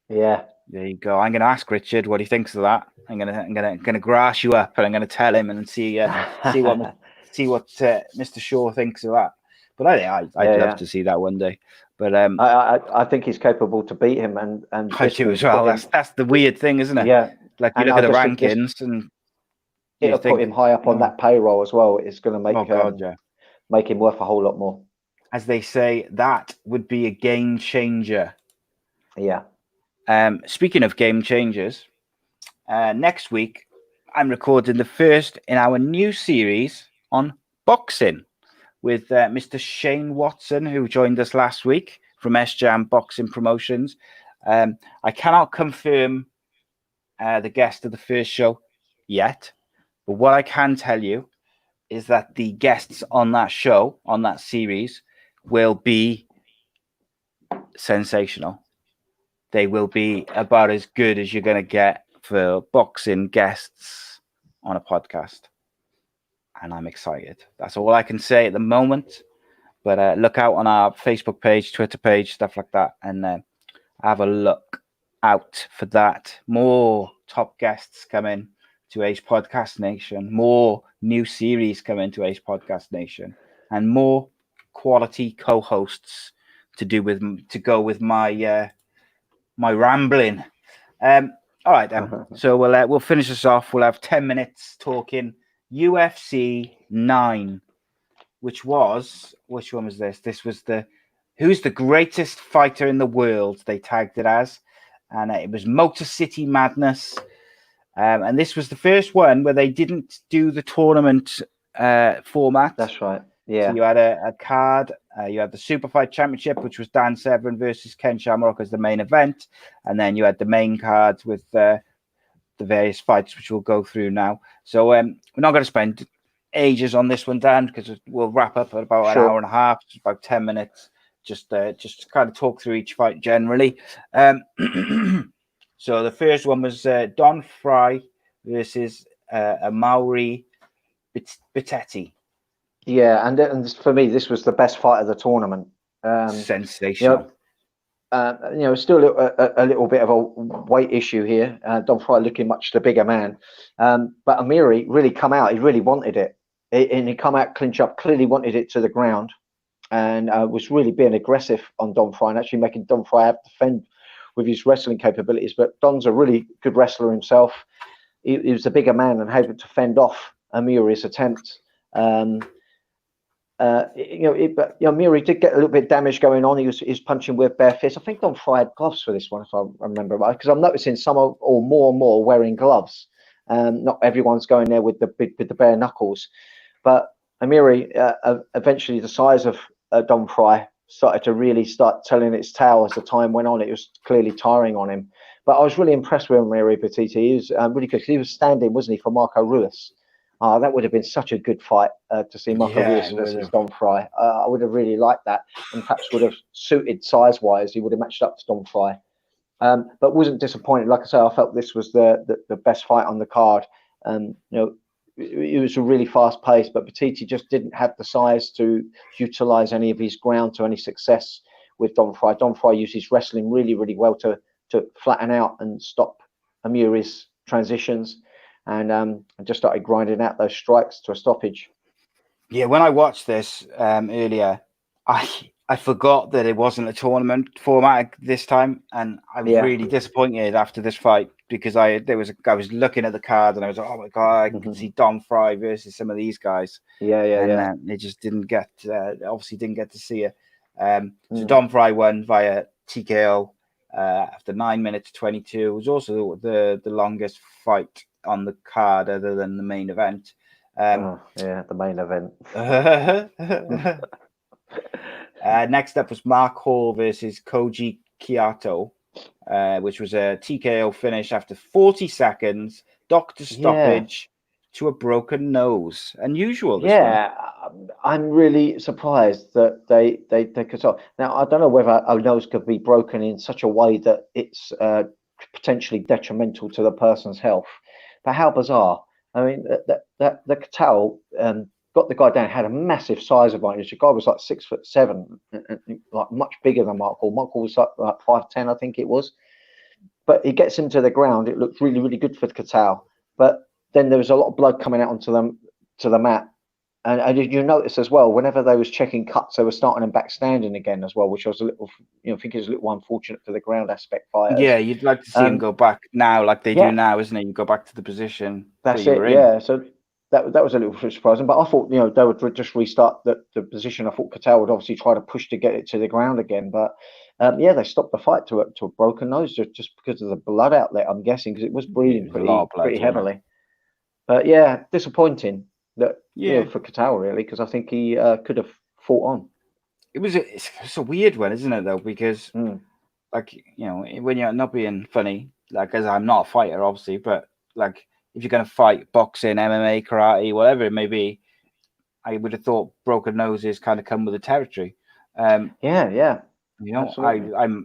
Speaker 4: Yeah.
Speaker 3: There you go. I'm going to ask Richard what he thinks of that. I'm gonna grass you up, and I'm going to tell him and see what Mr. Shaw thinks of that. But I'd love to see that one day. But
Speaker 4: I think he's capable to beat him, and
Speaker 3: I do as well. That's the weird thing, isn't it?
Speaker 4: Yeah.
Speaker 3: Like you look at the rankings, and
Speaker 4: it'll put him high up on that payroll as well. It's going to make him worth a whole lot more.
Speaker 3: As they say, that would be a game changer.
Speaker 4: Yeah.
Speaker 3: Speaking of game changers, next week I'm recording the first in our new series on boxing with Mr. Shane Watson, who joined us last week from S-Jam Boxing Promotions. I cannot confirm the guest of the first show yet, but what I can tell you is that the guests on that show, on that series, will be sensational. They will be about as good as you're going to get for boxing guests on a podcast. And I'm excited. That's all I can say at the moment. But look out on our Facebook page, Twitter page, stuff like that. And have a look out for that. More top guests coming to ACE Podcast Nation. More new series coming to ACE Podcast Nation. And more quality co-hosts to go with my my rambling. All right, then. So we'll finish this off. We'll have 10 minutes talking UFC 9, which one was this? This was who's the greatest fighter in the world, they tagged it as. And it was Motor City Madness. And this was the first one where they didn't do the tournament format.
Speaker 4: That's right. Yeah.
Speaker 3: So you had a card. You had the Super Fight Championship, which was Dan Severn versus Ken Shamrock as the main event. And then you had the main cards with the various fights, which we'll go through now. So we're not going to spend ages on this one, Dan, because we'll wrap up at about an hour and a half, about 10 minutes, just kind of talk through each fight generally. So the first one was Don Fry versus Amaury Bittetti.
Speaker 4: Yeah, and for me, this was the best fight of the tournament.
Speaker 3: Sensational.
Speaker 4: Still a little bit of a weight issue here. Don Fry looking much the bigger man. But Amiri really come out. He really wanted it. And he come out, clinch up, clearly wanted it to the ground. And was really being aggressive on Don Fry and actually making Don Fry have to defend with his wrestling capabilities. But Don's a really good wrestler himself. He was a bigger man and able to fend off Amiri's attempt. Amiri did get a little bit of damage going on. He was punching with bare fists. I think Don Fry had gloves for this one, if I remember right, because I'm noticing some or more wearing gloves. Not everyone's going there with the bare knuckles. But Amiri, eventually, the size of Don Fry started to really start telling its tale as the time went on. It was clearly tiring on him. But I was really impressed with Amiri Bittetti. He was really good. He was standing, wasn't he, for Marco Ruiz? That would have been such a good fight to see Marco Ruiz versus Don Fry. I would have really liked that, and perhaps would have suited size-wise. He would have matched up to Don Fry. But wasn't disappointed. Like I say, I felt this was the best fight on the card. It was a really fast pace, but Batiti just didn't have the size to utilize any of his ground to any success with Don Fry. Don Fry used his wrestling really, really well to flatten out and stop Amuri's transitions, and just started grinding out those strikes to a stoppage.
Speaker 3: Yeah, when I watched this earlier, I forgot that it wasn't a tournament format this time, and I was really disappointed after this fight because I was looking at the card and I was like, oh my god, I can see Don Fry versus some of these guys. They just didn't get obviously didn't get to see it. So Don Fry won via TKO after 9 minutes 22. It was also the longest fight on the card other than the main event.
Speaker 4: The main event.
Speaker 3: Next up was Mark Hall versus Koji Kiato, which was a TKO finish after 40 seconds, doctor stoppage to a broken nose. Unusual.
Speaker 4: I'm really surprised that they could stop. Now, I don't know whether a nose could be broken in such a way that it's potentially detrimental to the person's health, but how bizarre. I mean, the Catal got the guy down, had a massive size advantage. The guy was like 6'7", and like much bigger than Mark Hall. Mark Hall was like 5'10", I think it was. But he gets him to the ground. It looked really, really good for Catal. But then there was a lot of blood coming out onto the mat. And did you notice as well, whenever they was checking cuts, they were starting them back standing again as well, which was a little, I think it was a little unfortunate for the ground aspect fighters.
Speaker 3: Yeah, you'd like to see them go back now, like they do now, isn't it? You go back to the position.
Speaker 4: That's it. Yeah. So that was a little surprising, but I thought they would just restart the position. I thought Catal would obviously try to push to get it to the ground again, but they stopped the fight to a broken nose just because of the blood outlet. I'm guessing because it was bleeding pretty heavily. But disappointing. For Catal really, because I think he could have fought on.
Speaker 3: It's a weird one, isn't it? Though, because when you're not being funny, like as I'm not a fighter, obviously, but like if you're going to fight boxing, MMA, karate, whatever it may be, I would have thought broken noses kind of come with the territory. I'm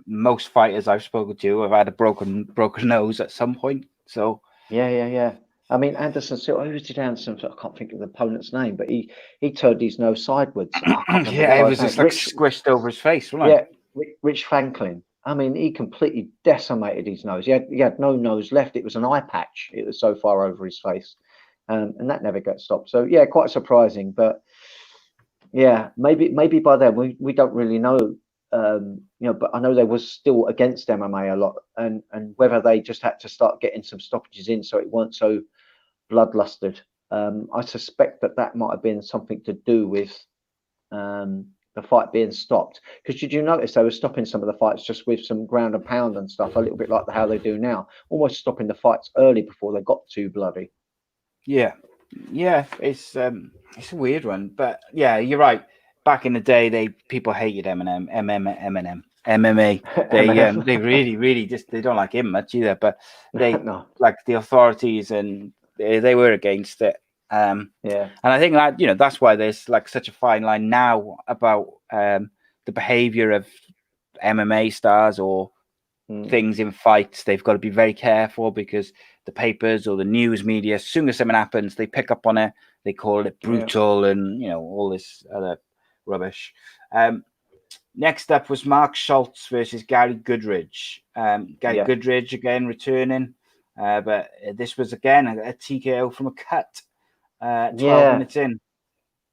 Speaker 3: most fighters I've spoken to have had a broken nose at some point. So
Speaker 4: I mean, Anderson Silva, who did Anderson? I can't think of the opponent's name, but he turned his nose sideways.
Speaker 3: It was just like squished over his face, wasn't it?
Speaker 4: Yeah, Rich Franklin. I mean, he completely decimated his nose. He had no nose left. It was an eye patch. It was so far over his face, and that never got stopped. So quite surprising. But maybe by then we don't really know. But I know they was still against MMA a lot, and whether they just had to start getting some stoppages in so it weren't so bloodlusted. I suspect that might have been something to do with the fight being stopped. Because did you notice they were stopping some of the fights just with some ground and pound and stuff, a little bit like how they do now, almost stopping the fights early before they got too bloody.
Speaker 3: Yeah, it's a weird one, but you're right. Back in the day, people hated MMA. They really just they don't like him much either. But they like the authorities and they were against it. And I think that that's why there's like such a fine line now about the behavior of MMA stars or things in fights. They've got to be very careful because the papers or the news media, as soon as something happens, they pick up on it. They call it brutal and all this other rubbish. Next up was Mark Schultz versus Gary Goodridge. Goodridge again returning, but this was again a TKO from a cut. 12 minutes in.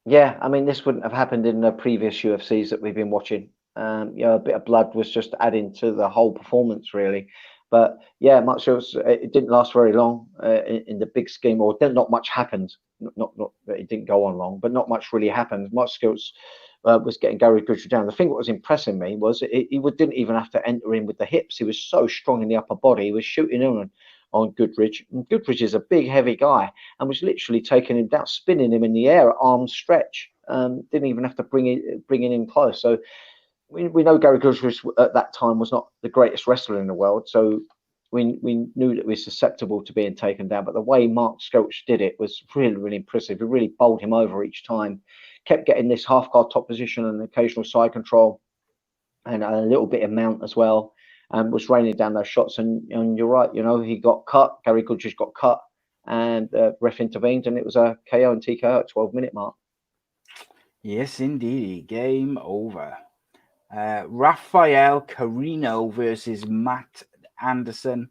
Speaker 4: I mean, this wouldn't have happened in the previous UFCs that we've been watching. A bit of blood was just adding to the whole performance, really. But Mark Schultz, it didn't last very long in the big scheme, or not much happened. Not that it didn't go on long, but not much really happened. Mark Schultz was getting Gary Goodridge down. The thing that was impressing me was he didn't even have to enter in with the hips. He was so strong in the upper body. He was shooting in on Goodridge. And Goodridge is a big, heavy guy and was literally taking him down, spinning him in the air at arm's stretch. Didn't even have to bring him close. So we know Gary Goodridge at that time was not the greatest wrestler in the world. So we knew that we were susceptible to being taken down. But the way Mark Schultz did it was really, really impressive. He really bowled him over each time. Kept getting this half guard top position and occasional side control and a little bit of mount as well. and was raining down those shots. And you're right, he got cut. Gary Goodridge got cut, and ref intervened, and it was a KO and TKO at 12-minute mark.
Speaker 3: Yes, indeed. Game over. Rafael Carino versus Matt Anderson.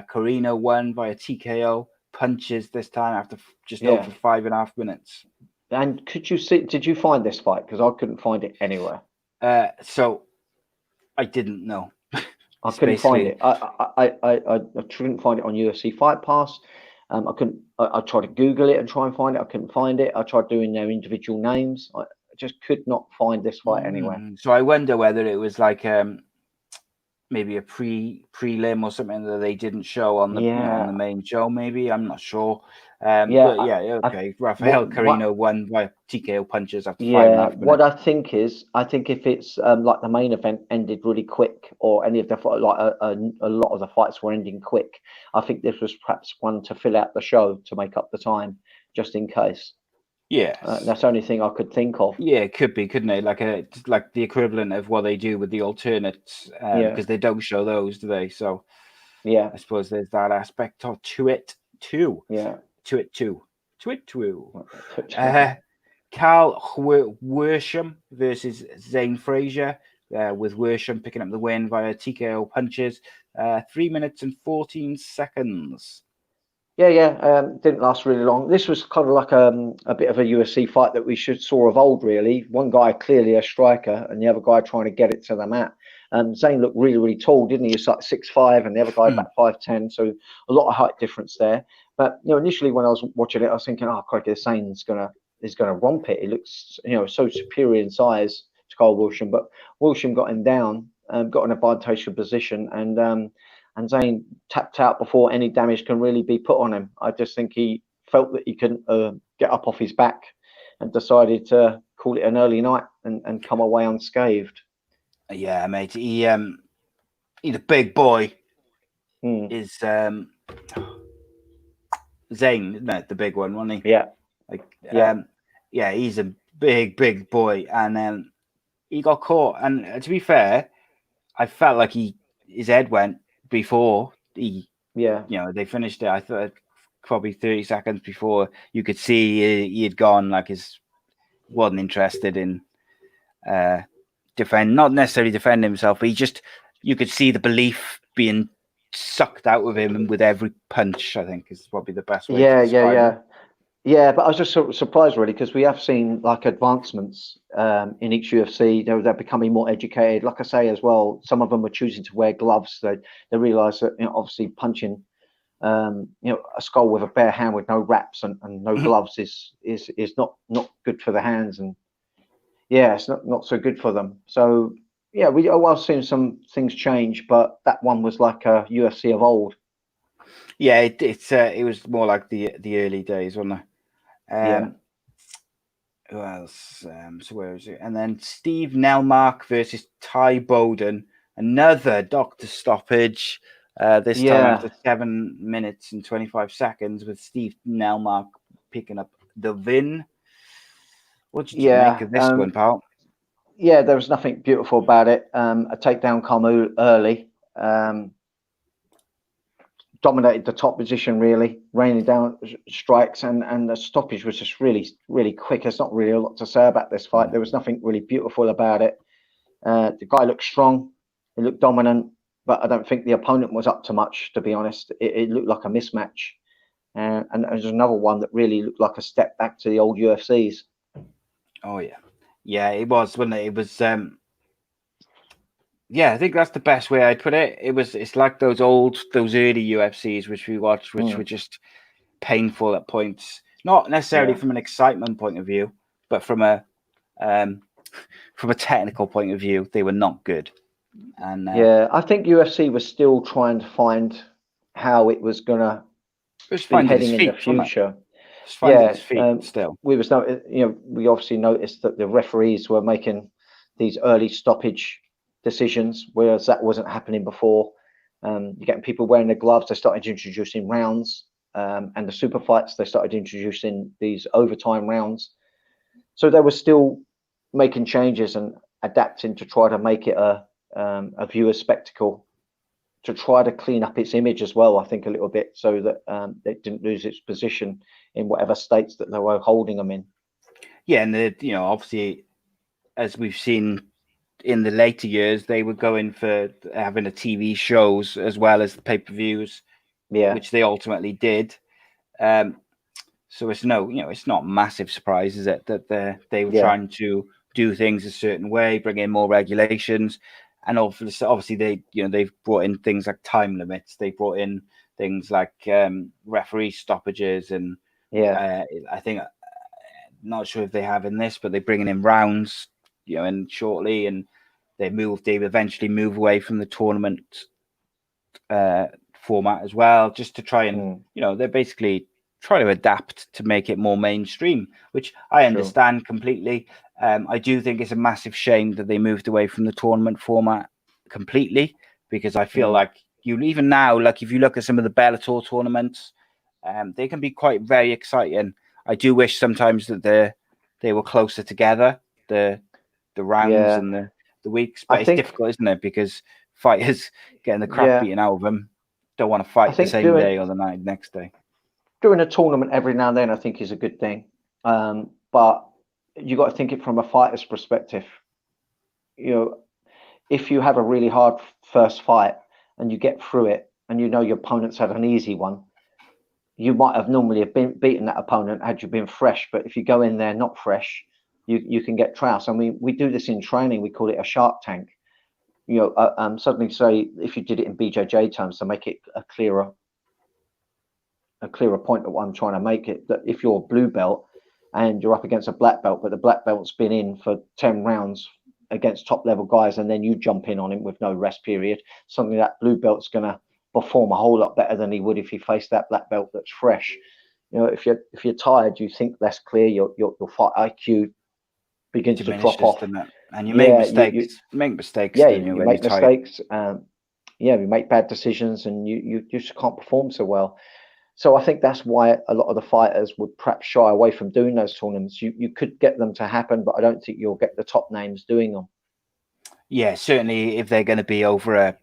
Speaker 3: Carino won by a TKO punches this time after just over 5.5 minutes.
Speaker 4: And did you find this fight? Because I couldn't find it anywhere.
Speaker 3: So I didn't know.
Speaker 4: I couldn't find it. I couldn't find it on UFC Fight Pass. I tried to Google it and try and find it. I couldn't find it. I tried doing their individual names. I just could not find this fight anywhere.
Speaker 3: So I wonder whether it was like maybe a prelim or something that they didn't show on the main show. Maybe, I'm not sure. Okay. Rafael Carino won by TKO punches after 5.5 minutes.
Speaker 4: What I think if it's like the main event ended really quick, or any of the like a lot of the fights were ending quick, I think this was perhaps one to fill out the show to make up the time, just in case.
Speaker 3: Yeah,
Speaker 4: that's the only thing I could think of.
Speaker 3: Yeah, it could be, couldn't it? Like the equivalent of what they do with the alternates, because they don't show those, do they? So
Speaker 4: yeah,
Speaker 3: I suppose there's that aspect to it too.
Speaker 4: Yeah,
Speaker 3: to it too. Carl Worsham versus Zane Frazier, with Worsham picking up the win via TKO punches. 3 minutes and 14 seconds.
Speaker 4: Didn't last really long. This was kind of like a bit of a UFC fight that we saw of old, really. One guy clearly a striker, and the other guy trying to get it to the mat. Zane looked really, really tall, didn't he? He's like 6'5", and the other guy about 5'10", so a lot of height difference there. But initially when I was watching it, I was thinking, oh, crikey, Zane's gonna romp it. He looks, so superior in size to Carl Worsham, but Worsham got him down, got an advantageous position, and Zane tapped out before any damage can really be put on him. I just think he felt that he couldn't get up off his back, and decided to call it an early night and come away unscathed.
Speaker 3: Yeah, mate. He's a big boy. Is Zane, isn't it? The big one, wasn't he?
Speaker 4: Yeah.
Speaker 3: He's a big boy, and he got caught. And to be fair, I felt like his head went before they finished it. I thought probably 30 seconds before you could see he had gone, like wasn't interested in not necessarily defend himself, but you could see the belief being sucked out of him with every punch, I think is probably the best way to describe it.
Speaker 4: Yeah, but I was just sort of surprised, really, because we have seen like advancements in each UFC. They're becoming more educated. Like I say as well, some of them are choosing to wear gloves. They realise that obviously punching a skull with a bare hand with no wraps and no gloves is not good for the hands, and it's not so good for them. So I was seeing some things change, but that one was like a UFC of old.
Speaker 3: Yeah, it was more like the early days, wasn't it? Who else? So where is it? And then Steve Nelmark versus Ty Bowden, another doctor stoppage. This time after 7 minutes and 25 seconds, with Steve Nelmark picking up the win. What did you make of this one, pal?
Speaker 4: Yeah, there was nothing beautiful about it. A takedown come early. Dominated the top position, really, raining down strikes, and the stoppage was just really, really quick. There's not really a lot to say about this fight. There was nothing really beautiful about it. The guy looked strong, he looked dominant, but I don't think the opponent was up to much, to be honest. It looked like a mismatch. And there's another one that really looked like a step back to the old UFCs.
Speaker 3: Oh, yeah. Yeah, it was, wasn't it? It was... I think that's the best way I'd put it. It's like those early UFCs which we watched, which were just painful at points. Not necessarily from an excitement point of view, but from a technical point of view, they were not good. And
Speaker 4: I think UFC was still trying to find how it was gonna be heading in the future.
Speaker 3: Still.
Speaker 4: We obviously noticed that the referees were making these early stoppage decisions, whereas that wasn't happening before. You're getting people wearing the gloves. They started introducing rounds, and the super fights, they started introducing these overtime rounds. So they were still making changes and adapting to try to make it a viewer spectacle. to try to clean up its image as well, I think, a little bit, so that it didn't lose its position in whatever states that they were holding them in.
Speaker 3: Yeah, and obviously, as we've seen in the later years, they were going for having a TV shows as well as the pay-per-views, which they ultimately did. So it's it's not a massive surprise, is it, that they were trying to do things a certain way, bring in more regulations, and obviously they've brought in things like time limits. They brought in things like referee stoppages, and I think, not sure if they have in this, but they're bringing in rounds, and shortly, and they eventually move away from the tournament format as well, just to try and they're basically try to adapt to make it more mainstream, which I understand completely. I do think it's a massive shame that they moved away from the tournament format completely, because I feel like even now, like if you look at some of the Bellator tournaments, they can be very exciting. I do wish sometimes that they were closer together, the rounds and the weeks, but it's difficult, isn't it? Because fighters getting the crap beaten out of them don't want to fight the same day or the next day.
Speaker 4: Doing a tournament every now and then, I think, is a good thing. But you got to think it from a fighter's perspective. If you have a really hard first fight and you get through it, and your opponent's had an easy one, you might have normally been beaten that opponent had you been fresh. But if you go in there not fresh, you can get trounced. I mean, we do this in training. We call it a shark tank. Suddenly say, if you did it in BJJ terms, to make it a clearer point of what I'm trying to make it, that if you're a blue belt and you're up against a black belt, but the black belt's been in for 10 rounds against top level guys, and then you jump in on him with no rest period, suddenly that blue belt's going to perform a whole lot better than he would if he faced that black belt that's fresh. If you're tired, you think less clear, your fight IQ begins to drop off,
Speaker 3: and you make mistakes. You make mistakes.
Speaker 4: You make mistakes. You make bad decisions, and you just can't perform so well. So I think that's why a lot of the fighters would perhaps shy away from doing those tournaments. You could get them to happen, but I don't think you'll get the top names doing them. Yeah,
Speaker 3: certainly if they're going to be over a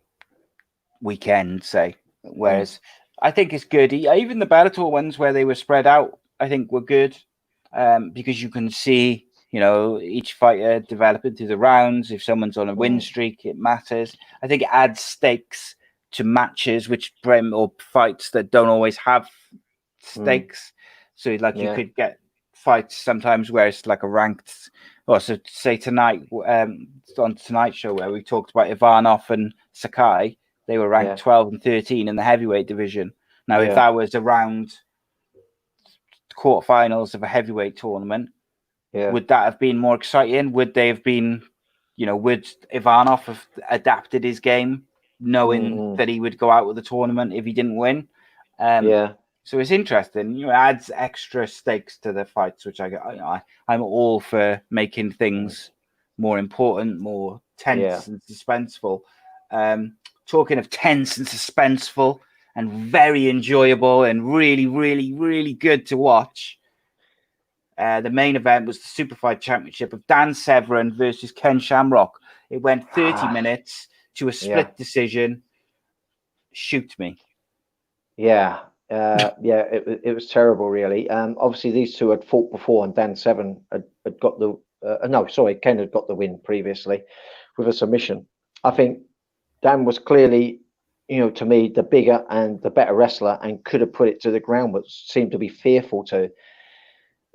Speaker 3: weekend, say. Whereas I think it's good. Even the Bellator ones where they were spread out, I think were good, because you can see, each fighter developing through the rounds. If someone's on a win streak, it matters. I think it adds stakes to matches or fights that don't always have stakes. So you could get fights sometimes where it's like a ranked, so say tonight on tonight's show where we talked about Ivanov and Sakai, they were ranked 12 and 13 in the heavyweight division. Now if that was around quarterfinals of a heavyweight tournament, would that have been more exciting? Would they have been, would Ivanov have adapted his game knowing that he would go out with the tournament if he didn't win? So it's interesting. It adds extra stakes to the fights, which I'm all for making things more important, more tense and suspenseful. Talking of tense and suspenseful and very enjoyable and really, really, really good to watch. The main event was the Superfight Championship of Dan Severn versus Ken Shamrock. It went 30 minutes to a split decision. Shoot me.
Speaker 4: It was terrible, really. Obviously, these two had fought before, and Dan Severn had got Ken had got the win previously with a submission. I think Dan was clearly, to me, the bigger and the better wrestler, and could have put it to the ground, but seemed to be fearful to.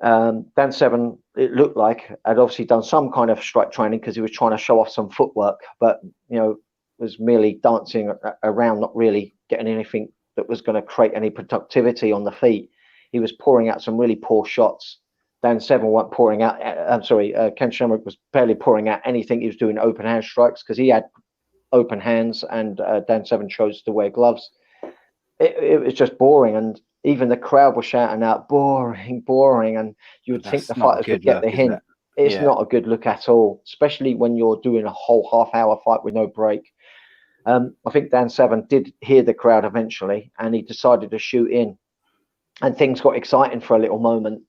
Speaker 4: Dan Severn, it looked like, had obviously done some kind of strike training because he was trying to show off some footwork, but was merely dancing around, not really getting anything that was going to create any productivity on the feet. He was pouring out some really poor shots. Dan Severn weren't pouring out. Ken Shamrock was barely pouring out anything. He was doing open hand strikes because he had open hands, and Dan Severn chose to wear gloves. It was just boring, and even the crowd was shouting out, boring, boring. And you would think the fighters would get the hint. It's not a good look at all, especially when you're doing a whole half-hour fight with no break. I think Dan Severn did hear the crowd eventually, and he decided to shoot in. And things got exciting for a little moment.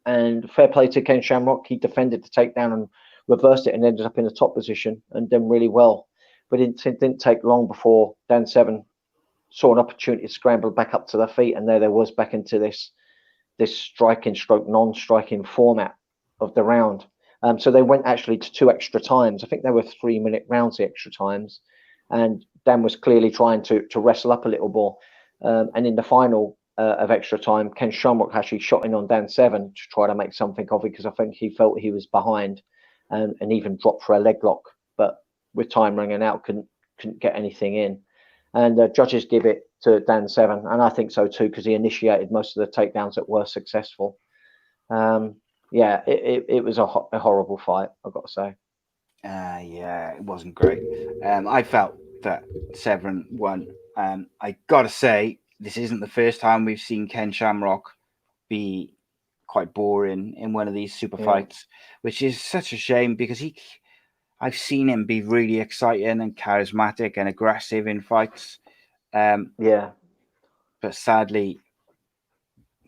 Speaker 4: And fair play to Ken Shamrock. He defended the takedown and reversed it and ended up in the top position and done really well. But it didn't take long before Dan Severn saw an opportunity to scramble back up to their feet, and there was back into this striking stroke non-striking format of the round. So they went actually to 2 extra times. I think they were 3-minute rounds, the extra times, and Dan was clearly trying to wrestle up a little more. And in the final of extra time, Ken Shamrock actually shot in on Dan Severn to try to make something of it, because I think he felt he was behind, and even dropped for a leg lock, but with time running out, couldn't get anything in. And judges give it to Dan Severn, and I think so too, because he initiated most of the takedowns that were successful. Yeah, it was a horrible fight, I've got to say.
Speaker 3: Yeah, it wasn't great. I felt that Severn won. I got to say, this isn't the first time we've seen Ken Shamrock be quite boring in one of these super fights, which is such a shame, because I've seen him be really exciting and charismatic and aggressive in fights. But sadly,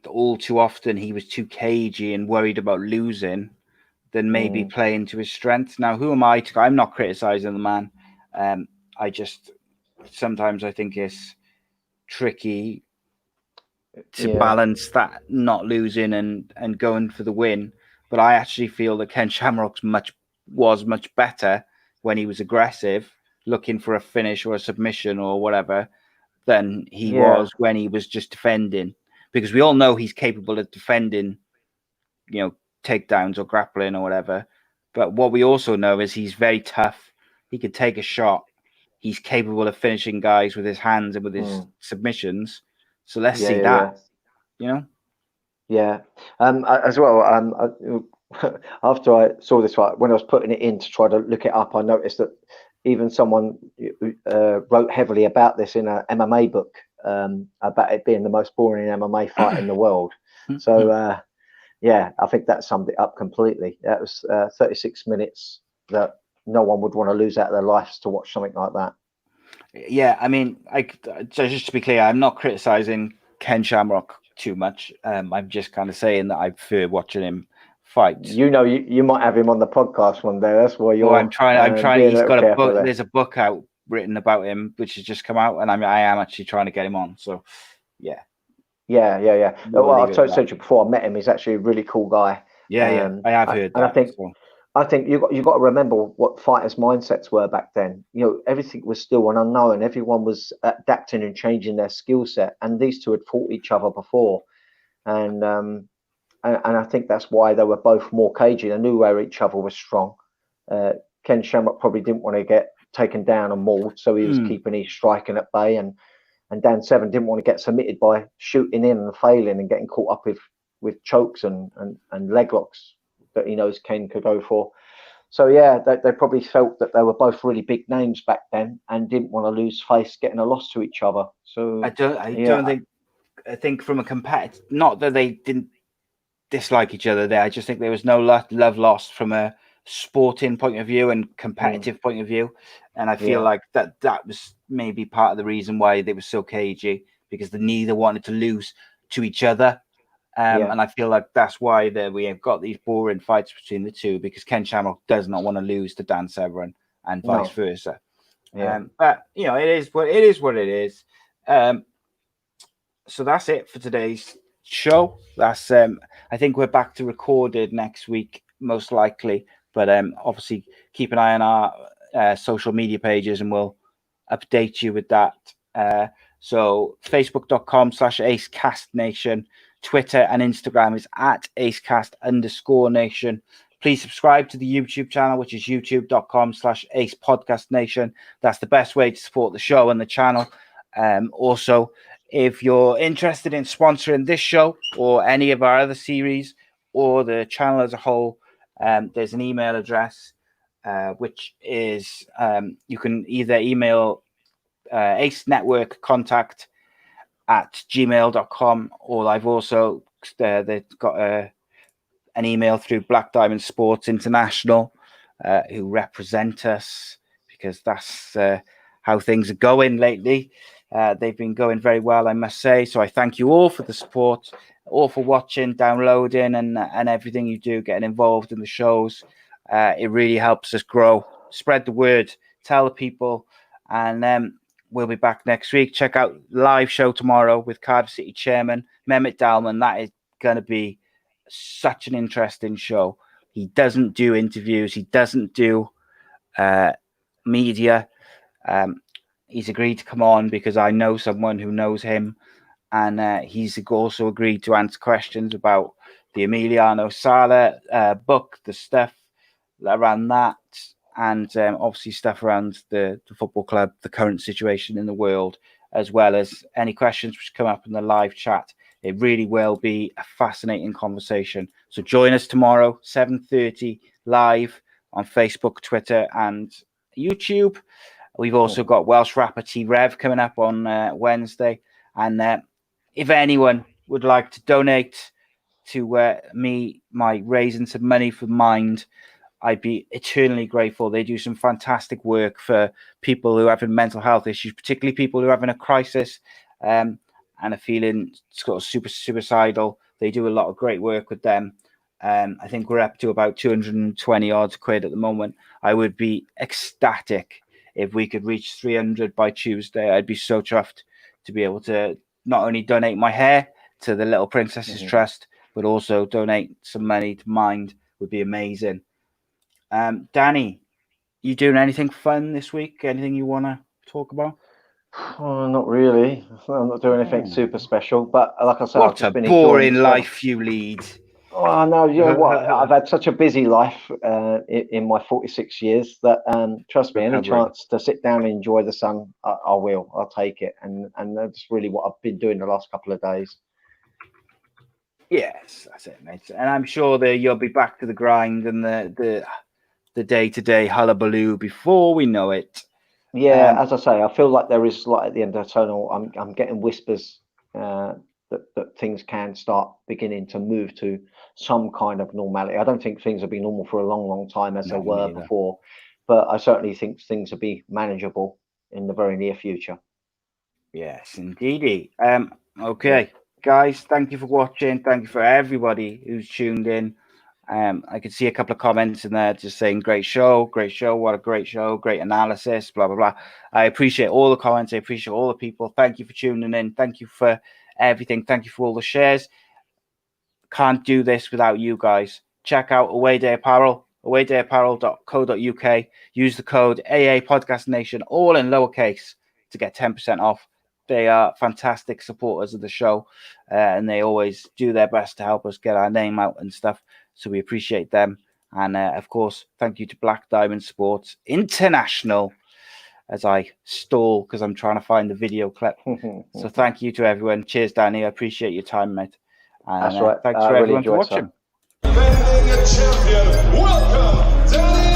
Speaker 3: all too often he was too cagey and worried about losing than maybe playing to his strengths. Now, who am I to? I'm not criticizing the man. I just sometimes I think it's tricky to balance that not losing and going for the win. But I actually feel that Ken Shamrock was much better when he was aggressive, looking for a finish or a submission or whatever, than he was when he was just defending. Because we all know he's capable of defending, takedowns or grappling or whatever. But what we also know is he's very tough. He could take a shot. He's capable of finishing guys with his hands and with his submissions. So let's see that.
Speaker 4: Yeah. As well, after I saw this fight, when I was putting it in to try to look it up, I noticed that even someone wrote heavily about this in an MMA book, about it being the most boring MMA fight in the world. So, I think that summed it up completely. That was 36 minutes that no one would want to lose out of their lives to watch something like that.
Speaker 3: Yeah, I mean, just to be clear, I'm not criticizing Ken Shamrock too much. I'm just kind of saying that I prefer watching him fight.
Speaker 4: You might have him on the podcast one day. That's why you're.
Speaker 3: I'm trying. He's got a book. There's a book out written about him, which has just come out, and I am actually trying to get him on. So, yeah. Well,
Speaker 4: I've told you before. I met him. He's actually a really cool guy.
Speaker 3: Yeah. I have heard that.
Speaker 4: And I think you got to remember what fighters' mindsets were back then. Everything was still an unknown. Everyone was adapting and changing their skill set, and these two had fought each other before, and I think that's why they were both more cagey. They knew where each other was strong. Ken Shamrock probably didn't want to get taken down and mauled, so he was keeping his striking at bay, and Dan Severn didn't want to get submitted by shooting in and failing and getting caught up with chokes and leg locks that he knows Ken could go for. So they probably felt that they were both really big names back then and didn't want to lose face getting a loss to each other. So
Speaker 3: I think from a competitive, not that they didn't dislike each other there. I just think there was no love lost from a sporting point of view and competitive point of view. And I feel like that was maybe part of the reason why they were so cagey, because they neither wanted to lose to each other. And I feel like that's why we have got these boring fights between the two, because Ken Shamrock does not want to lose to Dan Severn and vice versa. But it is what it is. So that's it for today's show. That's I think we're back to recorded next week, most likely. But obviously keep an eye on our social media pages, and we'll update you with that. So facebook.com/ACEcast Nation. Twitter and Instagram is at ACEcast_nation. Please subscribe to the YouTube channel, which is youtube.com/Ace Podcast Nation. That's the best way to support the show and the channel. Also, if you're interested in sponsoring this show or any of our other series or the channel as a whole, there's an email address, which is you can either email Ace Network contact at gmail.com, or I've also they've got an email through Black Diamond Sports International, who represent us, because that's how things are going lately. They've been going very well, I must say. So I thank you all for the support, all for watching, downloading, and everything you do, getting involved in the shows. It really helps us grow. Spread the word, tell the people, and we'll be back next week. Check out live show tomorrow with Cardiff City Chairman Mehmet Dalman. That is going to be such an interesting show. He doesn't do interviews. He doesn't do media. He's agreed to come on because I know someone who knows him, and he's also agreed to answer questions about the Emiliano Sala book, the stuff around that, and obviously stuff around the football club, the current situation in the world, as well as any questions which come up in the live chat. It really will be a fascinating conversation. So join us tomorrow, 7:30 live on Facebook, Twitter, and YouTube. We've also got Welsh rapper T-Rev coming up on Wednesday. And if anyone would like to donate to my raising some money for Mind, I'd be eternally grateful. They do some fantastic work for people who are having mental health issues, particularly people who are having a crisis and are feeling sort of super suicidal. They do a lot of great work with them. I think we're up to about 220 odd quid at the moment. I would be ecstatic if we could reach 300 by Tuesday. I'd be so chuffed to be able to not only donate my hair to the Little Princesses Trust, but also donate some money to Mind. Would be amazing. Danny, you doing anything fun this week? Anything you want to talk about?
Speaker 4: Oh, not really. I'm not doing anything super special, but like I said,
Speaker 3: what
Speaker 4: I've just
Speaker 3: a
Speaker 4: been
Speaker 3: boring
Speaker 4: enjoying
Speaker 3: life you lead.
Speaker 4: Oh no, you know what? I've had such a busy life in my 46 years that trust me, any chance to sit down and enjoy the sun, I will. I'll take it, and that's really what I've been doing the last couple of days.
Speaker 3: Yes, that's it, mate. And I'm sure that you'll be back to the grind and the day-to-day hullabaloo before we know it.
Speaker 4: Yeah, as I say, I feel like there is light at the end of the tunnel. I'm getting whispers that things can start beginning to move to some kind of normality. I don't think things will be normal for a long, long time as they were before, but I certainly think things will be manageable in the very near future.
Speaker 3: Yes, indeedy. Okay, guys, thank you for watching. Thank you for everybody who's tuned in. I could see a couple of comments in there just saying great show, what a great show, great analysis, blah, blah, blah. I appreciate all the comments. I appreciate all the people. Thank you for tuning in. Thank you for everything. Thank you for all the shares. Can't do this without you guys. Check out Away Day Apparel, awaydayapparel.co.uk. Use the code AAPodcastNation, all in lowercase, to get 10% off. They are fantastic supporters of the show, and they always do their best to help us get our name out and stuff. So we appreciate them. And of course, thank you to Black Diamond Sports International, as I stall because I'm trying to find the video clip. So thank you to everyone. Cheers, Danny. I appreciate your time, mate. And,
Speaker 4: that's right.
Speaker 3: Thanks for everyone for watching.
Speaker 1: Defending champion, welcome, Danny